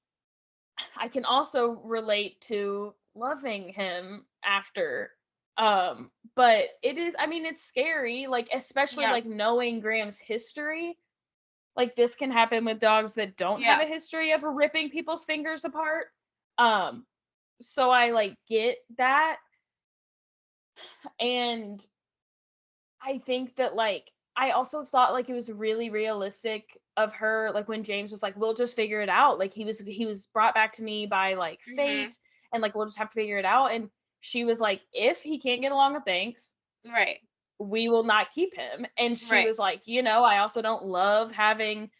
I can also relate to loving him after. But it is, I mean, it's scary, like especially Yeah. like knowing Graham's history. Like this can happen with dogs that don't have Yeah. a history of ripping people's fingers apart. Um, so I like get that. And I think that like I also thought like it was really realistic of her, like when James was like, "We'll just figure it out." Like he was brought back to me by like Hmm. fate, and like we'll just have to figure it out. And she was like, "If he can't get along with Banks, Right. we will not keep him." And she Right. was like, I also don't love having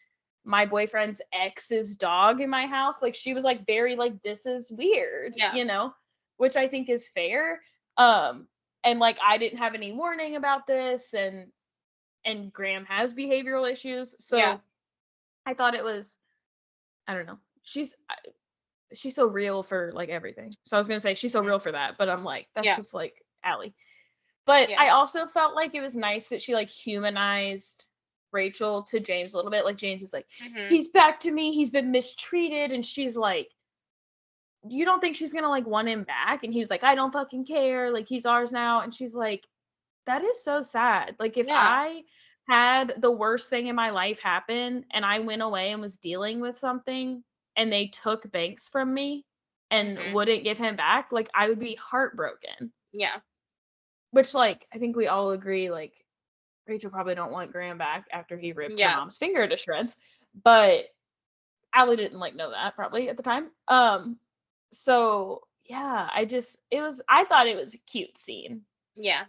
my boyfriend's ex's dog in my house. Like she was like very like this is weird, Yeah. which I think is fair. Um and like I didn't have any warning about this, and Graham has behavioral issues. Yeah. So I thought it was, I don't know. She's so real for like everything. So I was going to say she's so Hmm. real for that, but I'm like that's Yeah. just like Allie. But Yeah. I also felt like it was nice that she like humanized Rachel to James a little bit. Like James is like, Hmm. he's back to me, he's been mistreated, and she's like, you don't think she's gonna like want him back? And he's like, I don't fucking care, like he's ours now. And she's like, that is so sad. Like if Yeah. I had the worst thing in my life happen and I went away and was dealing with something and they took Banks from me and Hmm. wouldn't give him back, like I would be heartbroken. Yeah. Which like I think we all agree, like Rachel probably don't want Graham back after he ripped her Yeah. mom's finger to shreds, but Allie didn't like know that probably at the time. So yeah, I thought it was a cute scene, Yeah.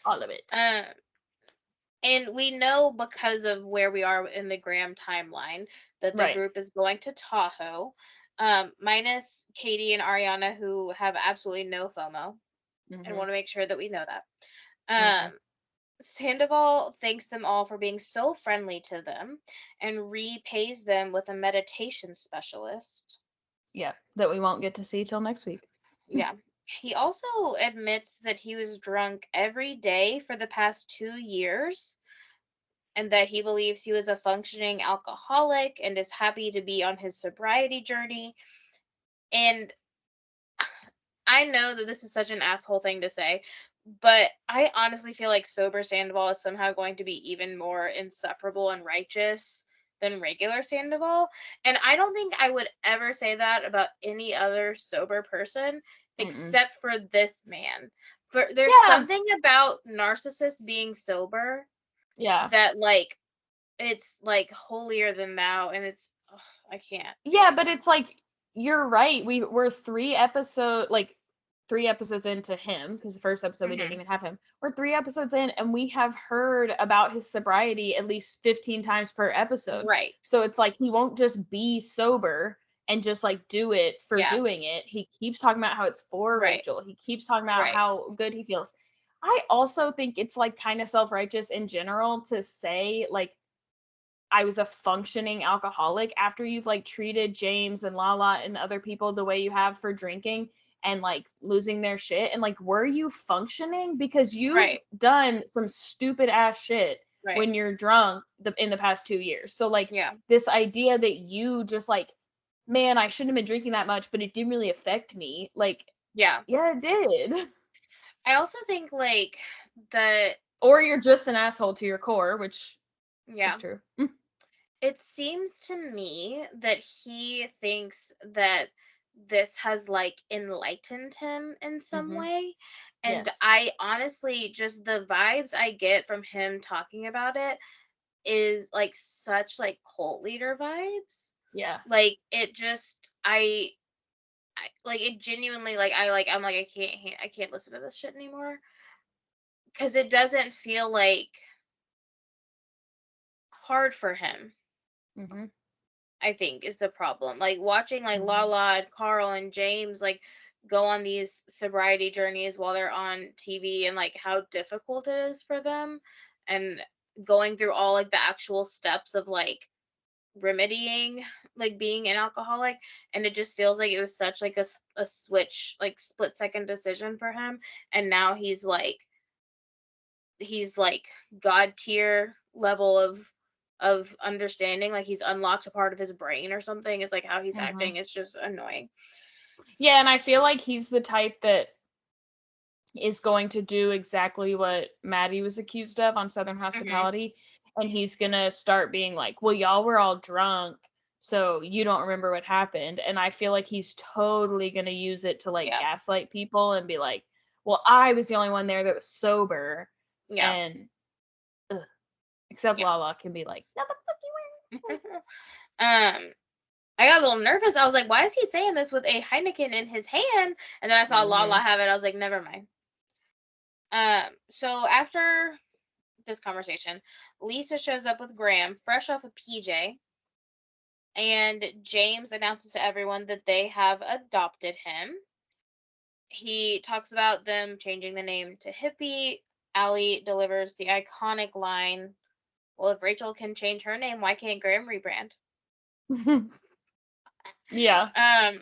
all of it. Um, and we know because of where we are in the Graham timeline that the Right. group is going to Tahoe, minus Katie and Ariana, who have absolutely no FOMO, and Mhm. want to make sure that we know that. Mhm. Sandoval thanks them all for being so friendly to them and repays them with a meditation specialist. Yeah, that we won't get to see till next week. Yeah. He also admits that he was drunk every day for the past 2 years, and that he believes he was a functioning alcoholic and is happy to be on his sobriety journey. And I know that this is such an asshole thing to say, but I honestly feel like sober Sandoval is somehow going to be even more insufferable and righteous than regular Sandoval. And I don't think I would ever say that about any other sober person Mm-mm. except for this man. For there's Yeah. something about narcissists being sober Yeah. that like it's like holier than thou, and it's ugh, I can't. Yeah, but it's like you're right. We're 3 episodes into him because the first episode we didn't Hmm. even have him. We're 3 episodes in and we have heard about his sobriety at least 15 times per episode. Right. So it's like he won't just be sober and just like do it for Yeah. doing it. He keeps talking about how it's for Right. Rachel. He keeps talking about Right. how good he feels. I also think it's like kind of self-righteous in general to say like I was a functioning alcoholic after you've like treated James and Lala and other people the way you have for drinking and like losing their shit. And like, were you functioning? Because you've Right. done some stupid ass shit Right. when you're drunk in the past 2 years. So like Yeah. this idea that you just like, man, I shouldn't have been drinking that much, but it didn't really affect me. Like, Yeah. yeah, it did. I also think like that Or you're just an asshole to your core, which is yeah. true. It seems to me that he thinks that this has like enlightened him in some Mm-hmm. way. And Yes. I honestly just the vibes I get from him talking about it is like such like cult leader vibes. Yeah. Like it just I like it genuinely I'm like I can't listen to this shit anymore because it doesn't feel like hard for him. Mm-hmm. I think is the problem. Like watching like Mm-hmm. Lala and Carl and James like go on these sobriety journeys while they're on TV and like how difficult it is for them and going through all like the actual steps of like remedying like being an alcoholic, and it just feels like it was such like a switch like split-second decision for him, and now he's like god tier level of understanding, like he's unlocked a part of his brain or something, is like how he's Mm-hmm. acting. It's just annoying. Yeah, and I feel like he's the type that is going to do exactly what Maddie was accused of on Southern Hmm. Hospitality. And he's going to start being like, well, y'all were all drunk, so you don't remember what happened. And I feel like he's totally going to use it to like Yeah. gaslight people and be like, well, I was the only one there that was sober. Yeah. And ugh, except Yeah. Lala can be like, no, the fuck you were. um I got a little nervous. I was like, why is he saying this with a Heineken in his hand? And then I saw Lala Mm-hmm. have it. I was like, never mind. So after this conversation, Lisa shows up with Graham, fresh off a PJ, and James announces to everyone that they have adopted him. He talks about them changing the name to Hippie. Allie delivers the iconic line, well, if Rachel can change her name, why can't Graham rebrand? Yeah. Um,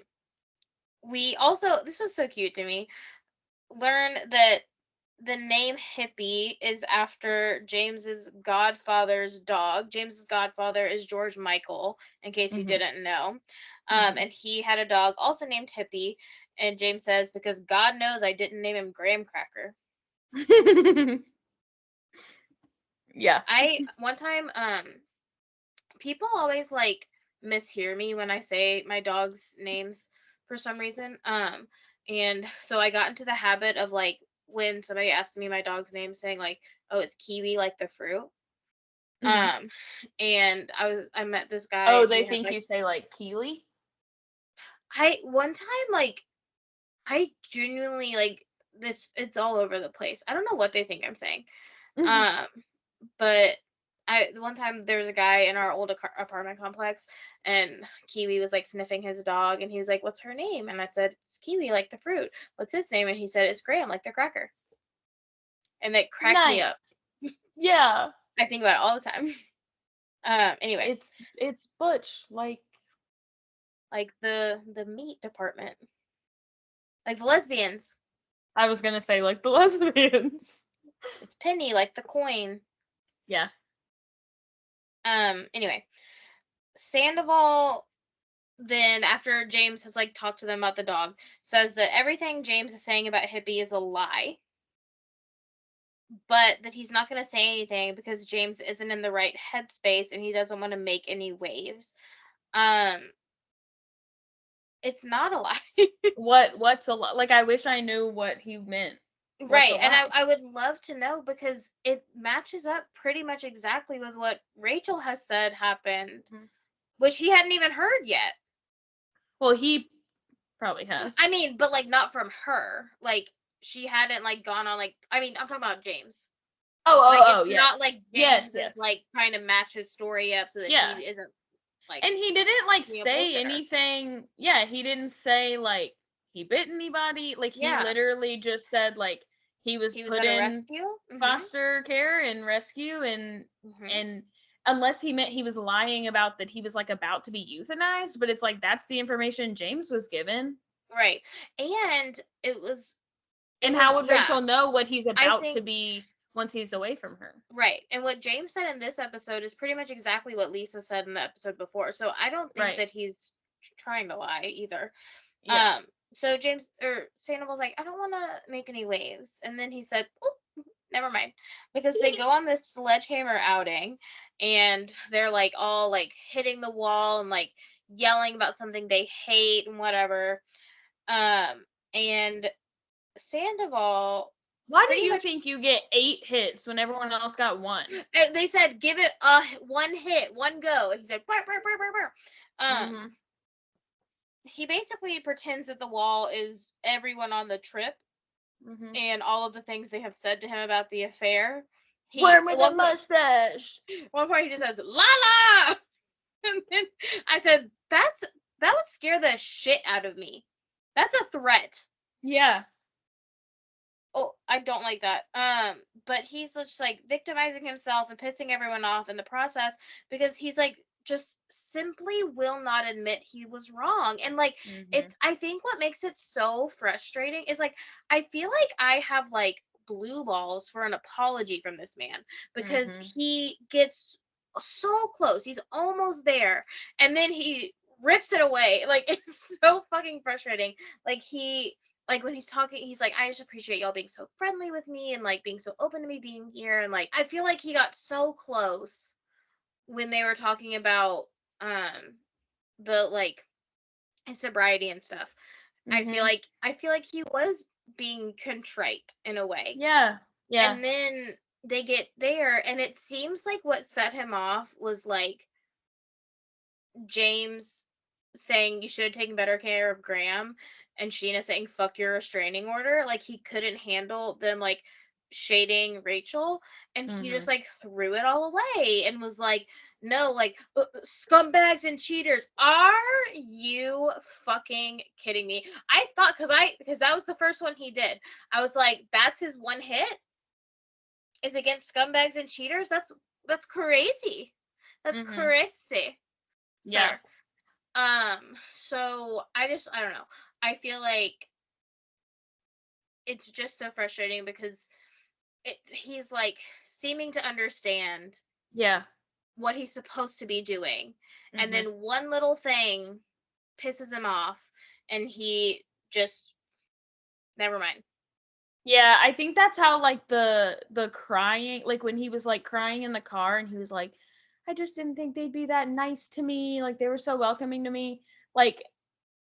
we also, this was so cute to me, learn that the name Hippie is after James's godfather's dog. James's godfather is George Michael, in case you Mm-hmm. didn't know. Mm-hmm. And he had a dog also named Hippie. And James says, because God knows I didn't name him Graham Cracker. Yeah. I one time people always like mishear me when I say my dog's names for some reason. And so I got into the habit of like when somebody asked me my dog's name saying like, "Oh, it's Kiwi like the fruit." Mm-hmm. Um and I met this Oh, guy they who had think like you say like Keely? I one time like I genuinely like this it's all over the place. I don't know what they think I'm saying. Um But one time there was a guy in our old apartment complex, and Kiwi was like sniffing his dog, and he was like, "What's her name?" And I said, "It's Kiwi, like the fruit. What's his name?" And he said, "It's Graham, like the cracker." And it cracked me up. Nice. Yeah. I think about it all the time. Anyway, It's Butch, like like the meat department, like the lesbians. I was gonna say like the lesbians. It's Penny, like the coin. Yeah. Anyway, Sandoval then after James has like talked to them about the dog, says that everything James is saying about Hippie is a lie, but that he's not going to say anything because James isn't in the right headspace and he doesn't want to make any waves. Um, it's not a lie. What's a lot? Like I wish I knew what he meant. What's Right, a and lie? I would love to know because it matches up pretty much exactly with what Rachel has said happened, Mhm. which he hadn't even heard yet. Well, he probably has. I mean, but like not from her. Like she hadn't like gone on like I mean, I'm talking about James. Oh, Like oh, it's oh, not yes. like Yes, James is yes. like trying to match his story up so that he Yeah. isn't like And he didn't like being a say bullshitter. anything. Yeah, he didn't say like he bit anybody. Like he Yeah, literally just said like he was he was put at a in rescue. Mhm. foster care and rescue Mhm. and unless he meant he was lying about that he was like about to be euthanized, but it's like that's the information James was given. Right. And it And how was would yeah. Rachel know what he's I about to think be once he's away from her? right. And what James said in this episode is pretty much exactly what Lisa said in the episode before. So I don't think Right. that he's trying to lie either. Yeah. So James or Sandoval's like, I don't want to make any waves, and then he said, "Oop, never mind. Because they go on this sledgehammer outing, and they're like all like hitting the wall and like yelling about something they hate and whatever. And Sandoval Why do pretty you much, think you get 8 hits when everyone else got 1? they said give it one hit, one go, and he said burr, burr, burr, burr, burr. Mm-hmm. He basically pretends that the wall is everyone on the trip Mm-hmm. and all of the things they have said to him about the affair. Worm with a mustache. One point he just says "la la," and then I said, that would scare the shit out of me. That's a threat. Yeah. Oh, I don't like that. But he's just like victimizing himself and pissing everyone off in the process because he's like just simply will not admit he was wrong. And like Mm-hmm. I think what makes it so frustrating is like I feel like I have like blue balls for an apology from this man because Mm-hmm. he gets so close. He's almost there and then he rips it away. Like it's so fucking frustrating. Like when he's talking, he's like, I just appreciate y'all being so friendly with me and like being so open to me being here. And like, I feel like he got so close when they were talking about the like his sobriety and stuff. Mm-hmm. I feel like he was being contrite in a way. Yeah. Yeah. And then they get there and it seems like what set him off was like James saying you should have taken better care of Graham and Sheena saying fuck your restraining order. Like he couldn't handle them like shading Rachel and he Mm-hmm. just like threw it all away and was like, no, like scumbags and cheaters. Are you fucking kidding me? I thought because that was the first one he did. I was like, that's his one hit is against scumbags and cheaters. That's crazy. That's Mm-hmm. crazy, Yeah. sir. So I don't know. I feel like it's just so frustrating because he's like seeming to understand Yeah. what he's supposed to be doing. And Mm-hmm. then one little thing pisses him off and he just never mind. Yeah, I think that's how like the crying, like when he was like crying in the car and he was like, I just didn't think they'd be that nice to me. Like they were so welcoming to me. Like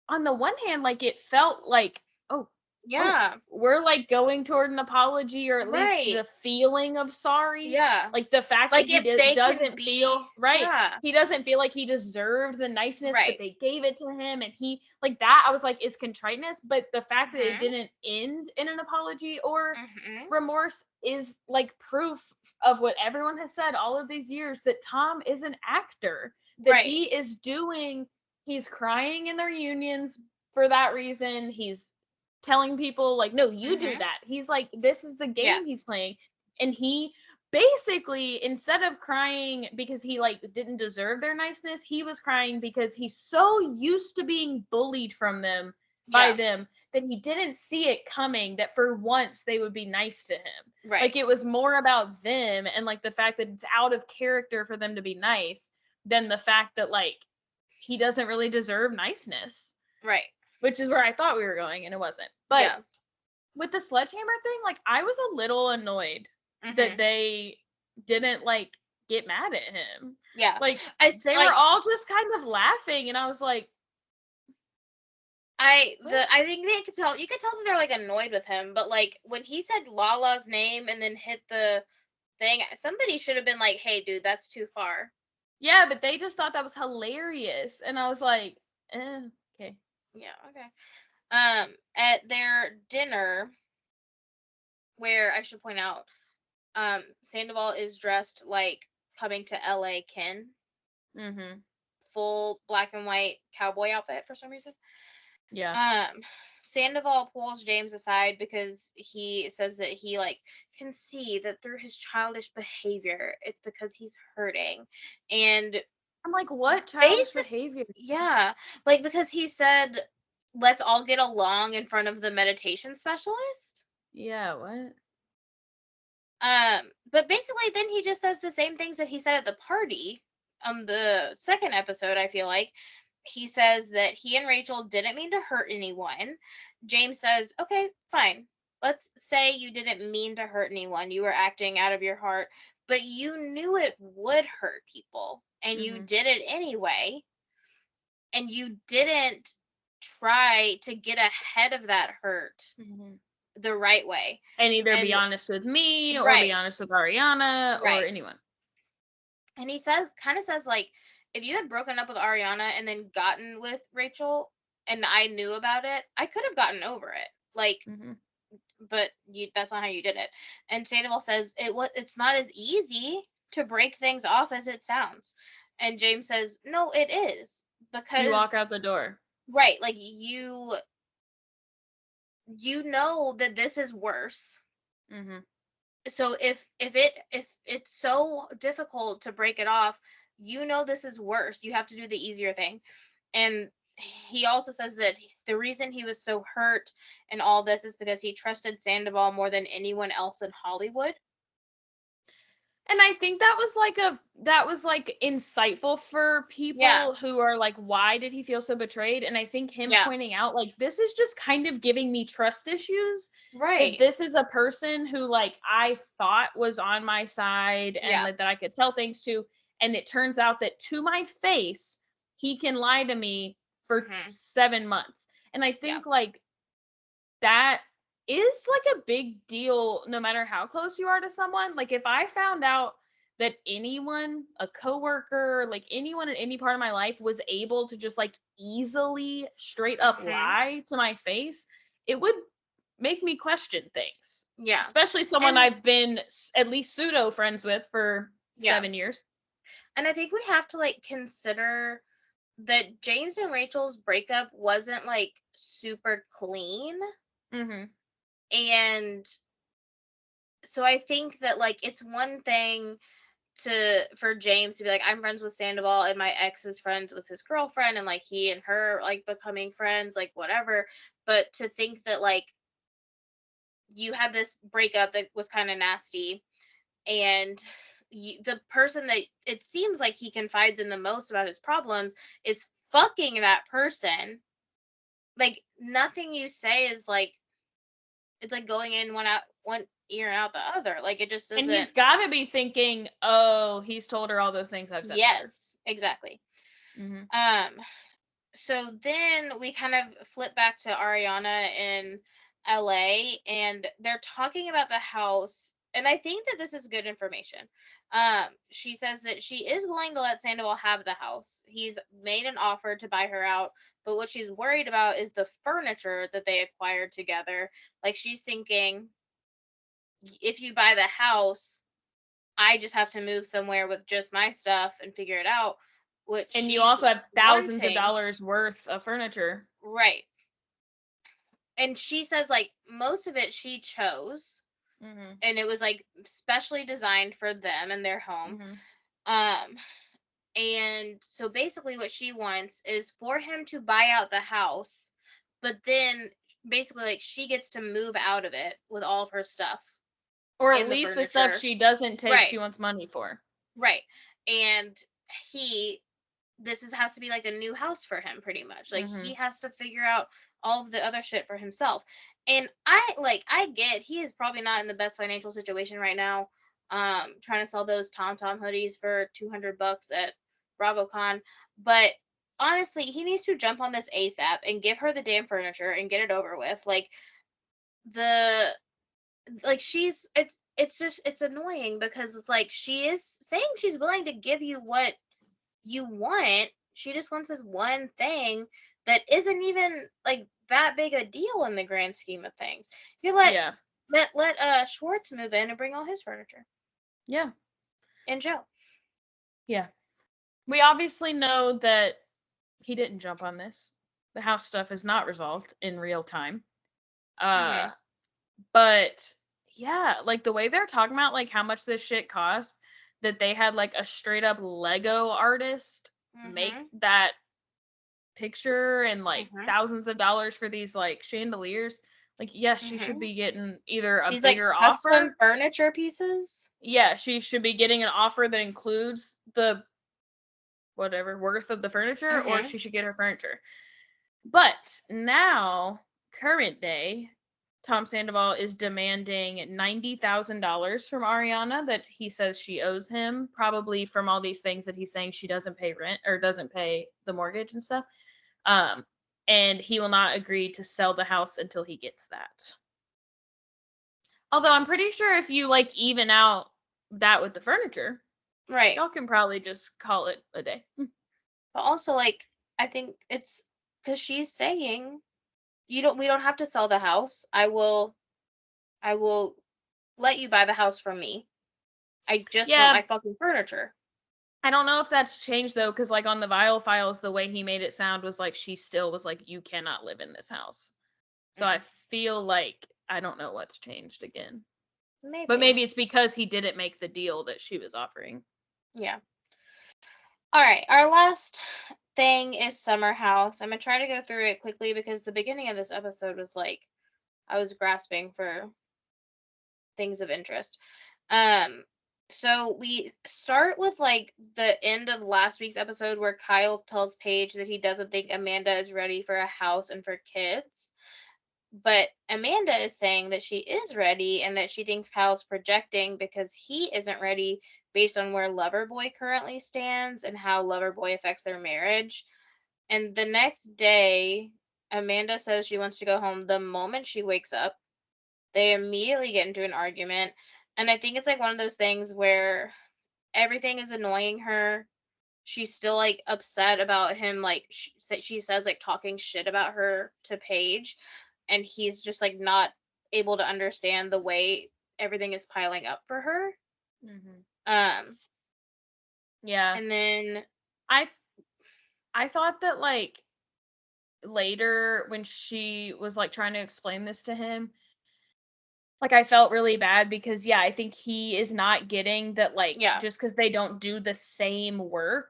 on the one hand, like it felt like, oh, oh, Yeah. we're like going toward an apology or at least Right. the feeling of sorry. Yeah. Like the fact that Like he if they can doesn't be, feel right. yeah. He doesn't feel like he deserved the niceness, but Right. they gave it to him. And he, like that, I was like, is contriteness. But the fact that it Mhm. didn't end in an apology or Mhm. remorse is like proof of what everyone has said all of these years that Tom is an actor, that Right. he is doing, he's crying in their reunions for that reason. He's telling people like, no, you do Mhm. that. He's like, this is the Yeah. game he's playing. And he basically, instead of crying because he like didn't deserve their niceness, he was crying because he's so used to being bullied from them by Yeah. them that he didn't see it coming that for once they would be nice to him. Right. Like it was more about them and like the fact that it's out of character for them to be nice than the fact that like he doesn't really deserve niceness, Right. which is where I thought we were going and it wasn't. But Yeah. with the sledgehammer thing, like I was a little annoyed that Mhm. they didn't like get mad at him. Yeah. Like they were Like all just kind of laughing and I was like, what? I think they could tell, you could tell that they're like annoyed with him, but like when he said Lala's name and then hit the thing, somebody should have been like, "Hey dude, that's too far." Yeah, but they just thought that was hilarious and I was like, okay. Yeah, okay. At their dinner, where I should point out, Sandoval is dressed like coming to LA Ken, Mhm. full black and white cowboy outfit for some reason. Yeah. Um, Sandoval pulls James aside because he says that he like can see that through his childish behavior, it's because he's hurting, and I'm like, what childish basic, behavior? yeah, like because he said, "Let's all get along" in front of the meditation specialist. Yeah, what? But basically, then he just says the same things that he said at the party on the second episode. I feel like he says that he and Rachel didn't mean to hurt anyone. James says, "Okay, fine. let's say you didn't mean to hurt anyone. You were acting out of your heart, but you knew it would hurt people and you Mm-hmm. did it anyway, and you didn't try to get ahead of that hurt Mm-hmm. the right way. And either be And honest with me or be right, honest with Ariana or right. anyone. And he says, kind of says, like, if you had broken up with Ariana and then gotten with Rachel and I knew about it, I could have gotten over it. Like, Mm-hmm. but that's not how you did it. And Sandoval says it's not as easy to break things off as it sounds. And James says, no, it is, You walk because out the door. right, like, you know that this is worse. Mm-hmm. So if it's so difficult to break it off, you know this is worse. You have to do the easier thing. And he also says that the reason he was so hurt in all this is because he trusted Sandoval more than anyone else in Hollywood. And I think that was like insightful for Yeah. people who are like, why did he feel so betrayed? And I think him Yeah. pointing out like this is just kind of giving me trust issues. That Right. this is a person who like I thought was on my side and Yeah. like that I could tell things to, and it turns out that to my face he can lie to me for Mhm. 7 months. And I Yeah. think like that is like a big deal no matter how close you are to someone. Like if I found out that anyone, a coworker, like anyone in any part of my life was able to just like easily straight up Mhm. lie to my face, it would make me question things. Yeah. Especially someone And I've been at least pseudo friends with for yeah. 7 years. And I think we have to, like, consider that James and Rachel's breakup wasn't, like, super clean. Mm-hmm. And so I think that, like, it's one thing for James to be like, I'm friends with Sandoval and my ex is friends with his girlfriend, and like he and her like becoming friends, like whatever. But to think that, like, you had this breakup that was kind of nasty, and the person that it seems like he confides in the most about his problems is fucking that person. Like, nothing you say is like, it's like going in one ear and out the other. Like, it just And doesn't. he's got to be thinking, oh, he's told her all those things I've said about her. Yes, exactly. Mm-hmm. Um, so then we kind of flip back to Ariana in LA, and they're talking about the house. And I think that this is good information. She says that she is willing to let Sandoval have the house. He's made an offer to buy her out, but what she's worried about is the furniture that they acquired together. Like, she's thinking, if you buy the house, I just have to move somewhere with just my stuff and figure it out, what And you she's also have thousands of wanting. dollars worth of furniture. Right. And she says, like, most of it she chose, Mm-hmm. and it was like specially designed for them and their home. Mm-hmm. um and so basically what she wants is for him to buy out the house, but then basically, like, she gets to move out of it with all of her stuff Or at in the least the stuff furniture. she doesn't take, Right. she wants money for. Right. And he has to be like a new house for him, pretty much. Like, Mm-hmm. he has to figure out all of the other shit for himself. And I get he is probably not in the best financial situation right now, trying to sell those Tom hoodies for $200 at BravoCon. But honestly, he needs to jump on this ASAP and give her the damn furniture and get it over with. Like, the like she's it's just, it's annoying because it's like she is saying she's willing to give you what you want. She just wants this one thing that isn't even like that big a deal in the grand scheme of things. You Yeah. let Schwartz move in and bring all his furniture. Yeah. And Joe. Yeah. We obviously know that he didn't jump on this. The house stuff is not resolved in real time. Mm-hmm. But yeah, like the way they're talking about like how much this shit cost, that they had like a straight up Lego artist make Mm-hmm. that picture and like Mm-hmm. thousands of dollars for these like chandeliers. Like, yes, she should Mm-hmm. be getting either a These like bigger custom offer. furniture pieces. Yeah, she should be getting an offer that includes the whatever worth of the furniture, or Mm-hmm. she should get her furniture. But now, current day, Tom Sandoval is demanding $90,000 from Ariana that he says she owes him, probably from all these things that he's saying she doesn't pay rent or doesn't pay the mortgage and stuff. And he will not agree to sell the house until he gets that. Although I'm pretty sure if you like even out that with the furniture, Right. y'all can probably just call it a day. But also, like, I think it's because she's saying we don't have to sell the house. I will let you buy the house from me. I just want Yeah, my fucking furniture. I don't know if that's changed though, because like on the Vile Files, the way he made it sound was like she still was like, you cannot live in this house. So I feel like I don't know what's changed again. Maybe. But maybe it's because he didn't make the deal that she was offering. Yeah. All right. Our last thing is Summer House. I'm gonna try to go through it quickly because the beginning of this episode was like I was grasping for things of interest. So we start with like the end of last week's episode where Kyle tells Paige that he doesn't think Amanda is ready for a house and for kids. But Amanda is saying that she is ready and that she thinks Kyle's projecting because he isn't ready based on where Loverboy currently stands and how Loverboy affects their marriage. And the next day, Amanda says she wants to go home the moment she wakes up. They immediately get into an argument. And I think it's like one of those things where everything is annoying her. She's still like upset about him, like she says, like talking shit about her to Paige, and he's just like not able to understand the way everything is piling up for her. Yeah. And then I thought that like later when she was like trying to explain this to him, like I felt really bad because I think he is not getting that like just because they don't do the same work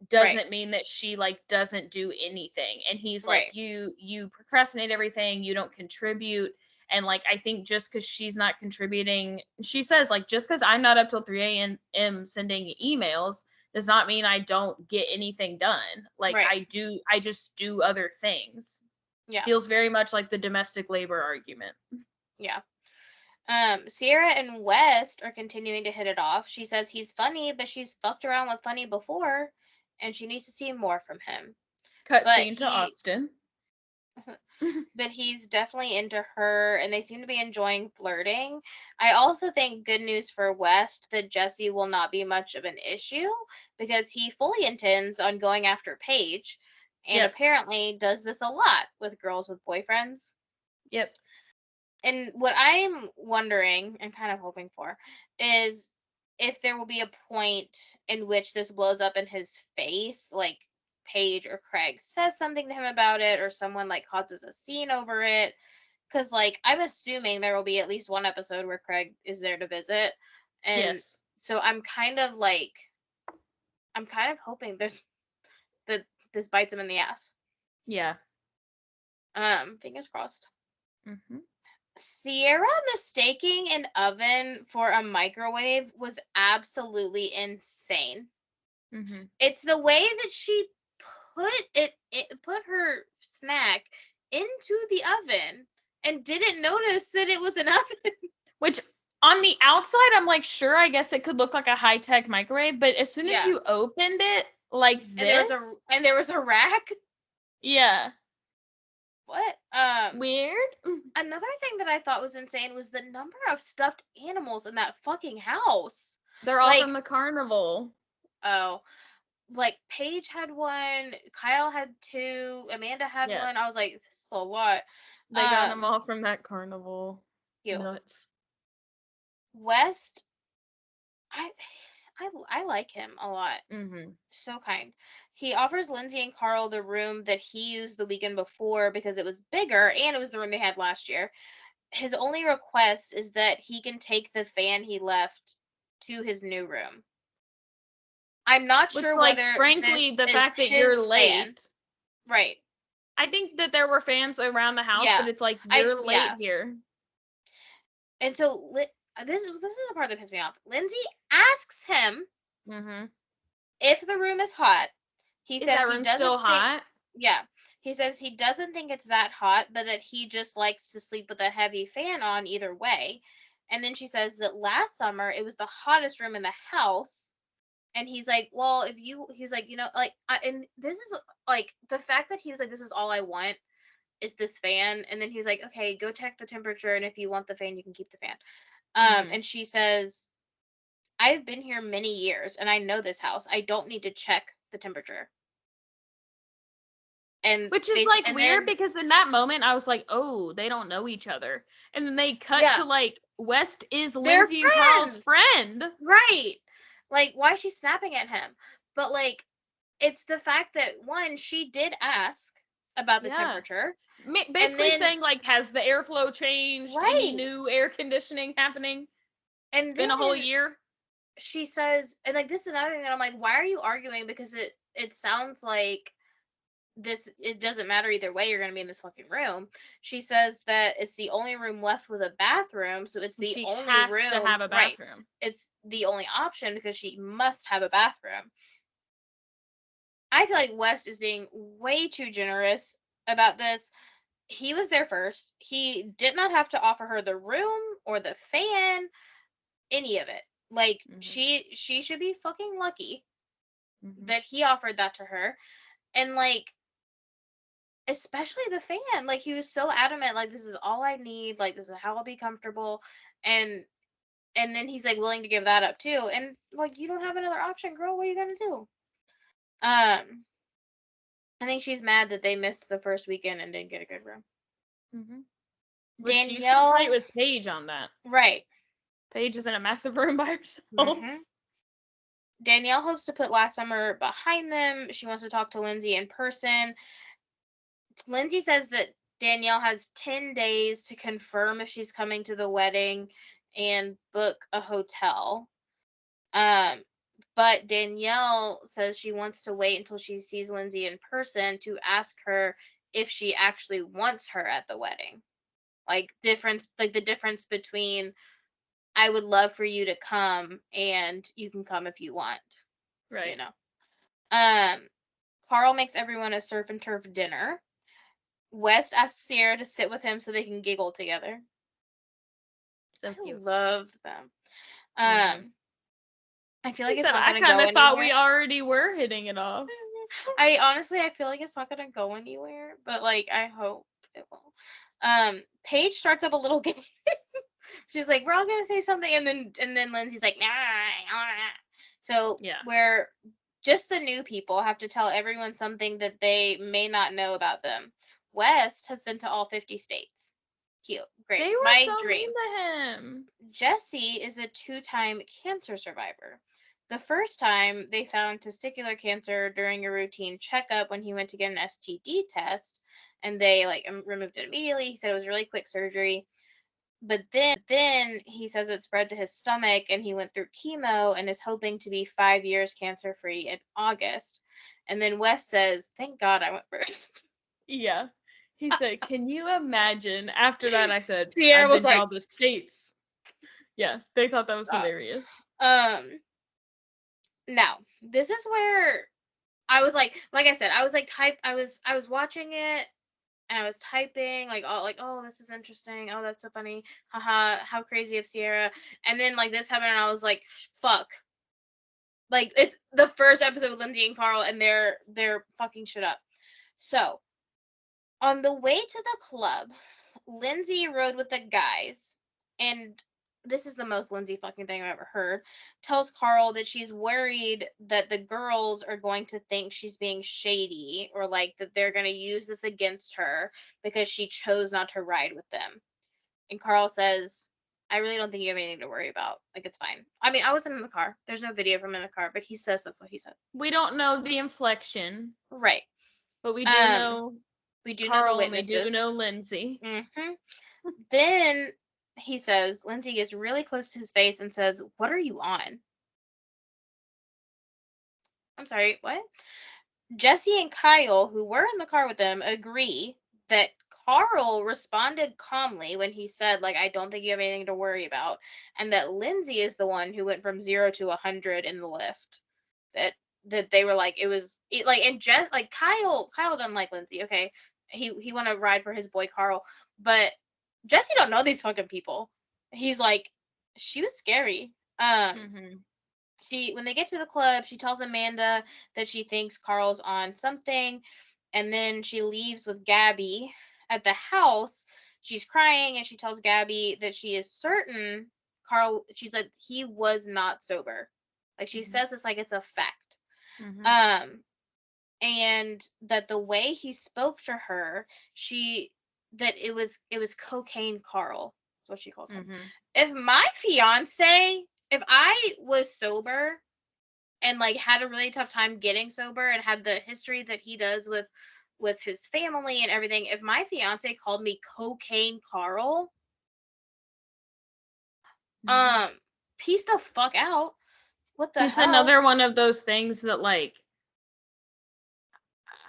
doesn't mean that she like doesn't do anything. And he's like, you procrastinate everything, you don't contribute. And like I think just because she's not contributing, she says like just because I'm not up till 3 a.m. sending emails does not mean I don't get anything done. Like I just do other things. Feels very much like the domestic labor argument. Sierra and West are continuing to hit it off. She says he's funny, but she's fucked around with funny before, and she needs to see more from him. Cut scene to Austin. But he's definitely into her, and they seem to be enjoying flirting. I also think good news for West that Jesse will not be much of an issue because he fully intends on going after Paige, and apparently does this a lot with girls with boyfriends. Yep. And what I'm wondering and kind of hoping for is if there will be a point in which this blows up in his face, like Paige or Craig says something to him about it, or someone like causes a scene over it. Because like I'm assuming there will be at least one episode where Craig is there to visit, and so I'm kind of hoping this bites him in the ass. Yeah. Fingers crossed. Sierra mistaking an oven for a microwave was absolutely insane. It's the way that she put her snack into the oven and didn't notice that it was an oven. Which on the outside, I'm like, sure, I guess it could look like a high-tech microwave, but as soon as you opened it, like this, and there was a rack. Yeah. What? Weird. Another thing that I thought was insane was the number of stuffed animals in that fucking house. They're all from the carnival. Oh. Like Paige had one, Kyle had 2, Amanda had one. I was like, this is a lot. They got them all from that carnival. Nuts. West, I like him a lot. So kind. He offers Lindsay and Carl the room that he used the weekend before because it was bigger and it was the room they had last year. His only request is that he can take the fan he left to his new room. I'm not sure whether, frankly, the fact that you're late. Fan. Right. I think that there were fans around the house, but it's like you're late here. And so this is the part that pissed me off. Lindsay asks him if the room is hot. He says that room still hot? Yeah. He says he doesn't think it's that hot, but that he just likes to sleep with a heavy fan on either way. And then she says that last summer it was the hottest room in the house. And he's like, well, he was like, like, and this is like the fact that he was like, this is all I want is this fan. And then he was like, okay, go check the temperature. And if you want the fan, you can keep the fan. And she says, I've been here many years and I know this house. I don't need to check the temperature. And Which is like and weird then because in that moment I was like, oh, they don't know each other. And then they cut yeah, to like West is they're Lindsay and Carl's friends. friend. Right. Like, why is she snapping at him? But like, it's the fact that one, she did ask about the Yeah. temperature. And Basically then saying like, has the airflow changed? Any right. new air conditioning happening? It's And been a whole then year. she says, and like this is another thing that I'm like, why are you arguing? Because it sounds like it doesn't matter either way, you're gonna be in this fucking room. She says that it's the only room left with a bathroom, so it's And the she only has to room, have a right. bathroom. It's the only option because she must have a bathroom. I feel like West is being way too generous about this. He was there first. He did not have to offer her the room or the fan, any of it. Like she should be fucking lucky that he offered that to her. And like especially the fan. Like he was so adamant, like this is all I need, like this is how I'll be comfortable. And then he's like willing to give that up too. And like you don't have another option, girl. What are you gonna do? I think she's mad that they missed the first weekend and didn't get a good room. Which you should fight Danielle, with Paige on that. right. Paige is in a massive room by herself. Danielle hopes to put last summer behind them. She wants to talk to Lindsay in person. Lindsay says that Danielle has 10 days to confirm if she's coming to the wedding and book a hotel. But Danielle says she wants to wait until she sees Lindsay in person to ask her if she actually wants her at the wedding. Like the difference between I would love for you to come and you can come if you want. Right. You know. Carl makes everyone a surf and turf dinner. West asks Sierra to sit with him so they can giggle together. So cute. I love them. I feel like He it's said, not I gonna kind go of thought anywhere. we already were hitting it off. I feel like it's not gonna go anywhere, but like I hope it will. Paige starts up a little game. She's like, we're all gonna say something, and then Lindsay's like, nah. So Yeah. where just the new people have to tell everyone something that they may not know about them. West has been to all 50 states. Cute. Great. They were My so dream. mean to him. Jesse is a 2-time cancer survivor. The first time they found testicular cancer during a routine checkup when he went to get an STD test, and they like removed it immediately. He said it was really quick surgery. But then he says it spread to his stomach and he went through chemo and is hoping to be 5 years cancer free in August. And then Wes says, thank God I went first. Yeah. He said, can you imagine? After that, I said, Sierra I've was been to like, all the states. Yeah, they thought that was hilarious. Now, this is where I was like I said, I was like I was watching it and I was typing like, oh, this is interesting. Oh, that's so funny. Haha, how crazy of Sierra. And then like this happened and I was like, fuck. Like it's the first episode with Lindsay and Carl and they're fucking shit up. So, on the way to the club, Lindsay rode with the guys and this is the most Lindsay fucking thing I've ever heard. Tells Carl that she's worried that the girls are going to think she's being shady or like that they're going to use this against her because she chose not to ride with them. And Carl says, I really don't think you have anything to worry about. Like, it's fine. I mean, I wasn't in the car. There's no video from in the car, but he says that's what he said. We don't know the inflection. Right. But we do know we do Carl know the and we witnesses. do know Lindsay. Then he says, Lindsay gets really close to his face and says, what are you on? I'm sorry, what? Jesse and Kyle, who were in the car with them, agree that Carl responded calmly when he said, like, I don't think you have anything to worry about, and that Lindsay is the one who went from 0 to 100 in the lift. That that they were like, and Jess, like Kyle doesn't like Lindsay, okay? He want to ride for his boy Carl, but Jesse don't know these fucking people. He's like, she was scary. When they get to the club, she tells Amanda that she thinks Carl's on something, and then she leaves with Gabby at the house. She's crying, and she tells Gabby that she is certain she said he was not sober. Like, she says this like it's a fact. And that the way he spoke to her, that it was cocaine Carl. That's what she called him. If I was sober and like had a really tough time getting sober and had the history that he does with his family and everything, if my fiance called me cocaine Carl, peace the fuck out. What the hell? It's another one of those things that, like,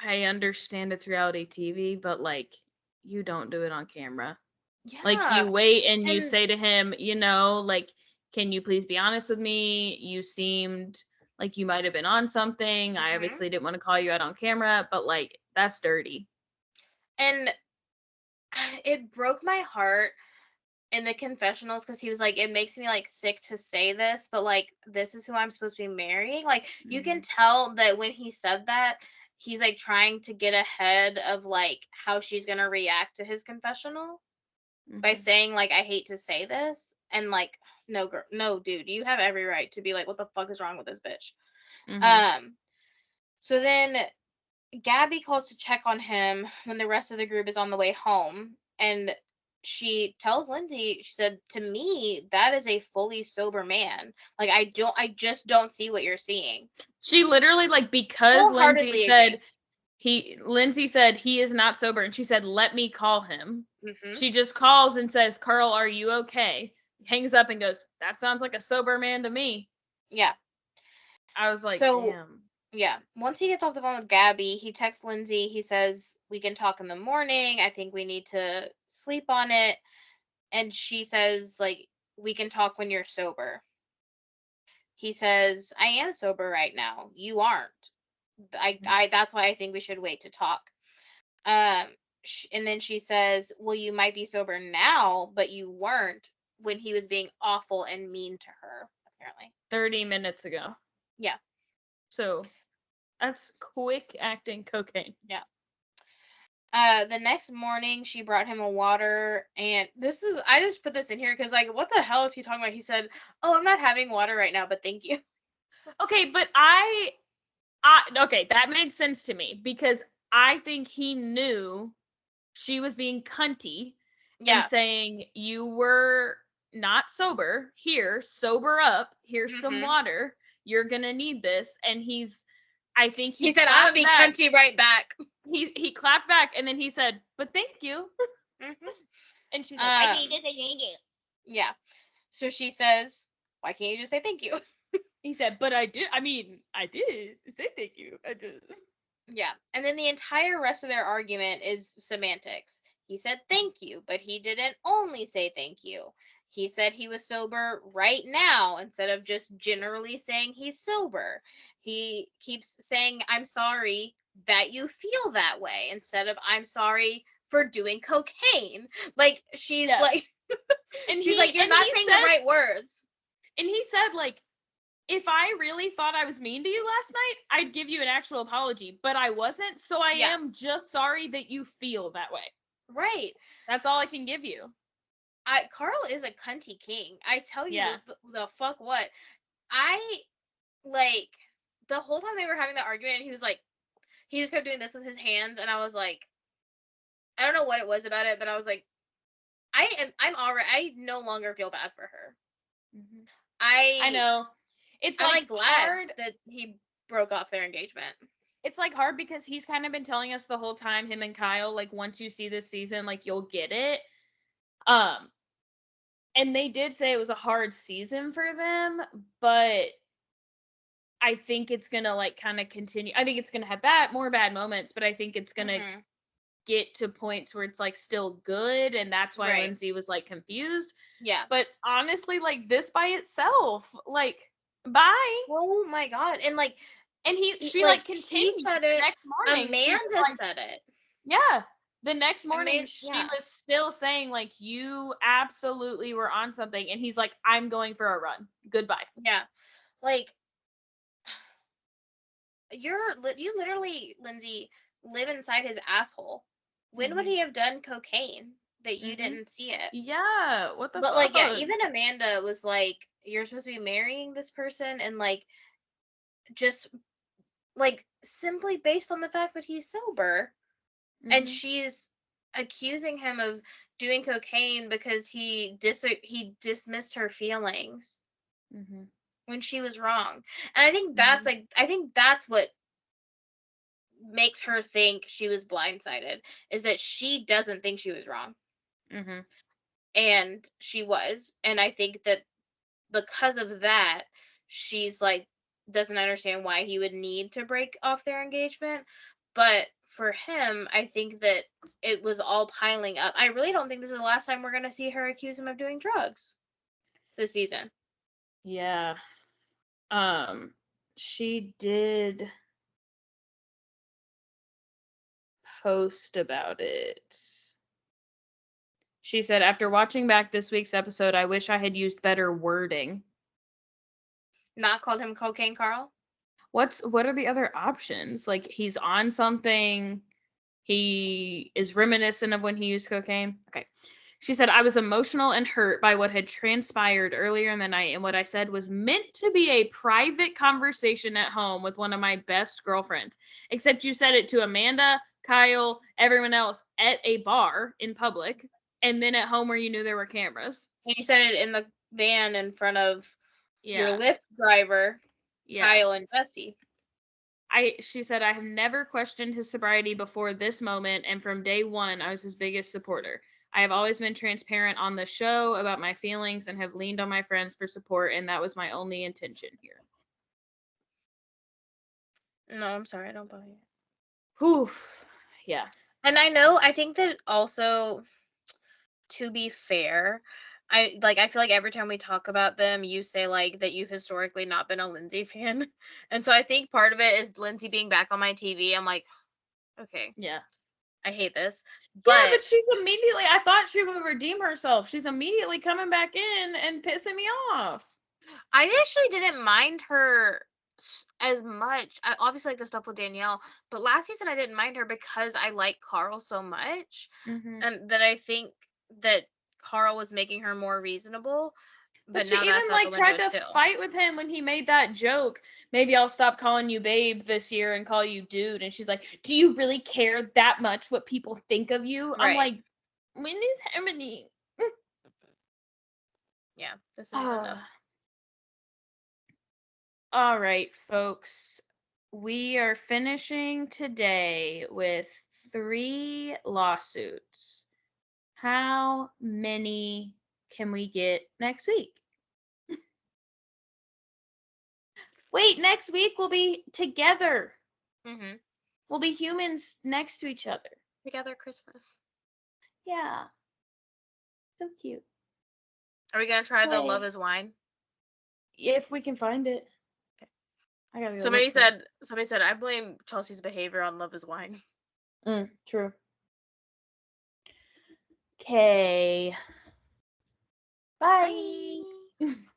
I understand it's reality TV, but like, you don't do it on camera. Yeah. Like, you wait and you say to him, like, can you please be honest with me? You seemed like you might have been on something. I obviously didn't want to call you out on camera, but like, that's dirty. And it broke my heart in the confessionals because he was like, it makes me like sick to say this, but like, this is who I'm supposed to be marrying. Like, you can tell that when he said that, he's like trying to get ahead of like how she's gonna react to his confessional by saying like, I hate to say this, and like, no girl, no dude, you have every right to be like, what the fuck is wrong with this bitch? So then Gabby calls to check on him when the rest of the group is on the way home, and she tells Lindsay, she said, to me, that is a fully sober man. Like, I just don't see what you're seeing. She literally, like, because Lindsay said he is not sober, and she said, let me call him. She just calls and says, Carl, are you okay? Hangs up and goes, that sounds like a sober man to me. Yeah. I was like, damn. Yeah. Once he gets off the phone with Gabby, he texts Lindsay. He says, we can talk in the morning. I think we need to sleep on it. And she says, like, we can talk when you're sober. He says, I am sober right now. You aren't. That's why I think we should wait to talk. And then she says, well, you might be sober now, but you weren't when he was being awful and mean to her, apparently. 30 minutes ago. Yeah. So that's quick acting cocaine. Yeah. The next morning, she brought him a water, and I just put this in here because, like, what the hell is he talking about? He said, oh, I'm not having water right now, but thank you. Okay, but okay, that made sense to me because I think he knew she was being cunty and saying, you were not sober. Here, sober up. Here's some water. You're going to need this. And I think he said, I'm going to be cunty right back. He clapped back, and then he said, but thank you. And she's like, I can't just say thank you. Yeah. So she says, why can't you just say thank you? He said, but I did say thank you. Yeah. And then the entire rest of their argument is semantics. He said thank you, but he didn't only say thank you. He said he was sober right now instead of just generally saying he's sober. He keeps saying, I'm sorry that you feel that way instead of I'm sorry for doing cocaine. Like, she's like, and she's like, you're not saying the right words. And he said, like, if I really thought I was mean to you last night, I'd give you an actual apology, but I wasn't, so I am just sorry that you feel that way. Right. That's all I can give you. Carl is a cunty king. I tell you, the fuck what. Like, the whole time they were having the argument, he was like, he just kept doing this with his hands, and I was like, I don't know what it was about it, but I was like, I no longer feel bad for her. I know. I'm like glad that he broke off their engagement. It's like hard because he's kind of been telling us the whole time, him and Kyle, like, once you see this season, like, you'll get it. And they did say it was a hard season for them, but I think it's gonna, like, kind of continue. I think it's gonna have more bad moments, but I think it's gonna get to points where it's, like, still good, and that's why Lindsay was, like, confused. Yeah. But honestly, like, this by itself, like, bye. Oh my god. And like, And she Like, continued he said the it. next morning. She was Amanda like, said it. yeah. The next morning, Amanda, she yeah. was still saying, like, you absolutely were on something. And he's like, I'm going for a run. Goodbye. Yeah. Like, you literally, Lindsay, live inside his asshole. When would he have done cocaine that you didn't see it? Yeah. What the But, fuck? like, yeah, even Amanda was like, you're supposed to be marrying this person, and, like, just, like, simply based on the fact that he's sober. And she's accusing him of doing cocaine because he dismissed her feelings when she was wrong. And I think that's like, I think that's what makes her think she was blindsided, is that she doesn't think she was wrong. And she was. And I think that because of that, she's like, doesn't understand why he would need to break off their engagement. But for him, I think that it was all piling up. I really don't think this is the last time we're going to see her accuse him of doing drugs this season. Yeah. She did post about it. She said, after watching back this week's episode, I wish I had used better wording. Not called him Cocaine Carl? What are the other options? Like, he's on something. He is reminiscent of when he used cocaine. Okay. She said, I was emotional and hurt by what had transpired earlier in the night, and what I said was meant to be a private conversation at home with one of my best girlfriends. Except you said it to Amanda, Kyle, everyone else at a bar in public, and then at home where you knew there were cameras. And you said it in the van in front of your Lyft driver, Kyle and Jesse. She said, I have never questioned his sobriety before this moment, and from day one, I was his biggest supporter. I have always been transparent on the show about my feelings and have leaned on my friends for support, and that was my only intention here. No, I'm sorry, I don't believe it. Whew. Yeah. And I think that also, to be fair, I feel like every time we talk about them, you say, like, that you've historically not been a Lindsay fan. And so I think part of it is Lindsay being back on my TV. I'm like, okay. Yeah. I hate this. But she's immediately, I thought she would redeem herself. She's immediately coming back in and pissing me off. I actually didn't mind her as much. I obviously like the stuff with Danielle, but last season I didn't mind her because I like Carl so much. And that I think that Carl was making her more reasonable. But she even like tried to fight with him when he made that joke. Maybe I'll stop calling you babe this year and call you dude. And she's like, do you really care that much what people think of you? Right. I'm like, when is happening? Yeah, this is enough. All right, folks. We are finishing today with 3 lawsuits. How many can we get next week? Wait, next week we'll be together. We'll be humans next to each other. Together Christmas. Yeah. So cute. Are we gonna try the Love is Wine? If we can find it. Okay. I gotta go. Somebody said, I blame Chelsea's behavior on Love is Wine. True. Okay. Bye.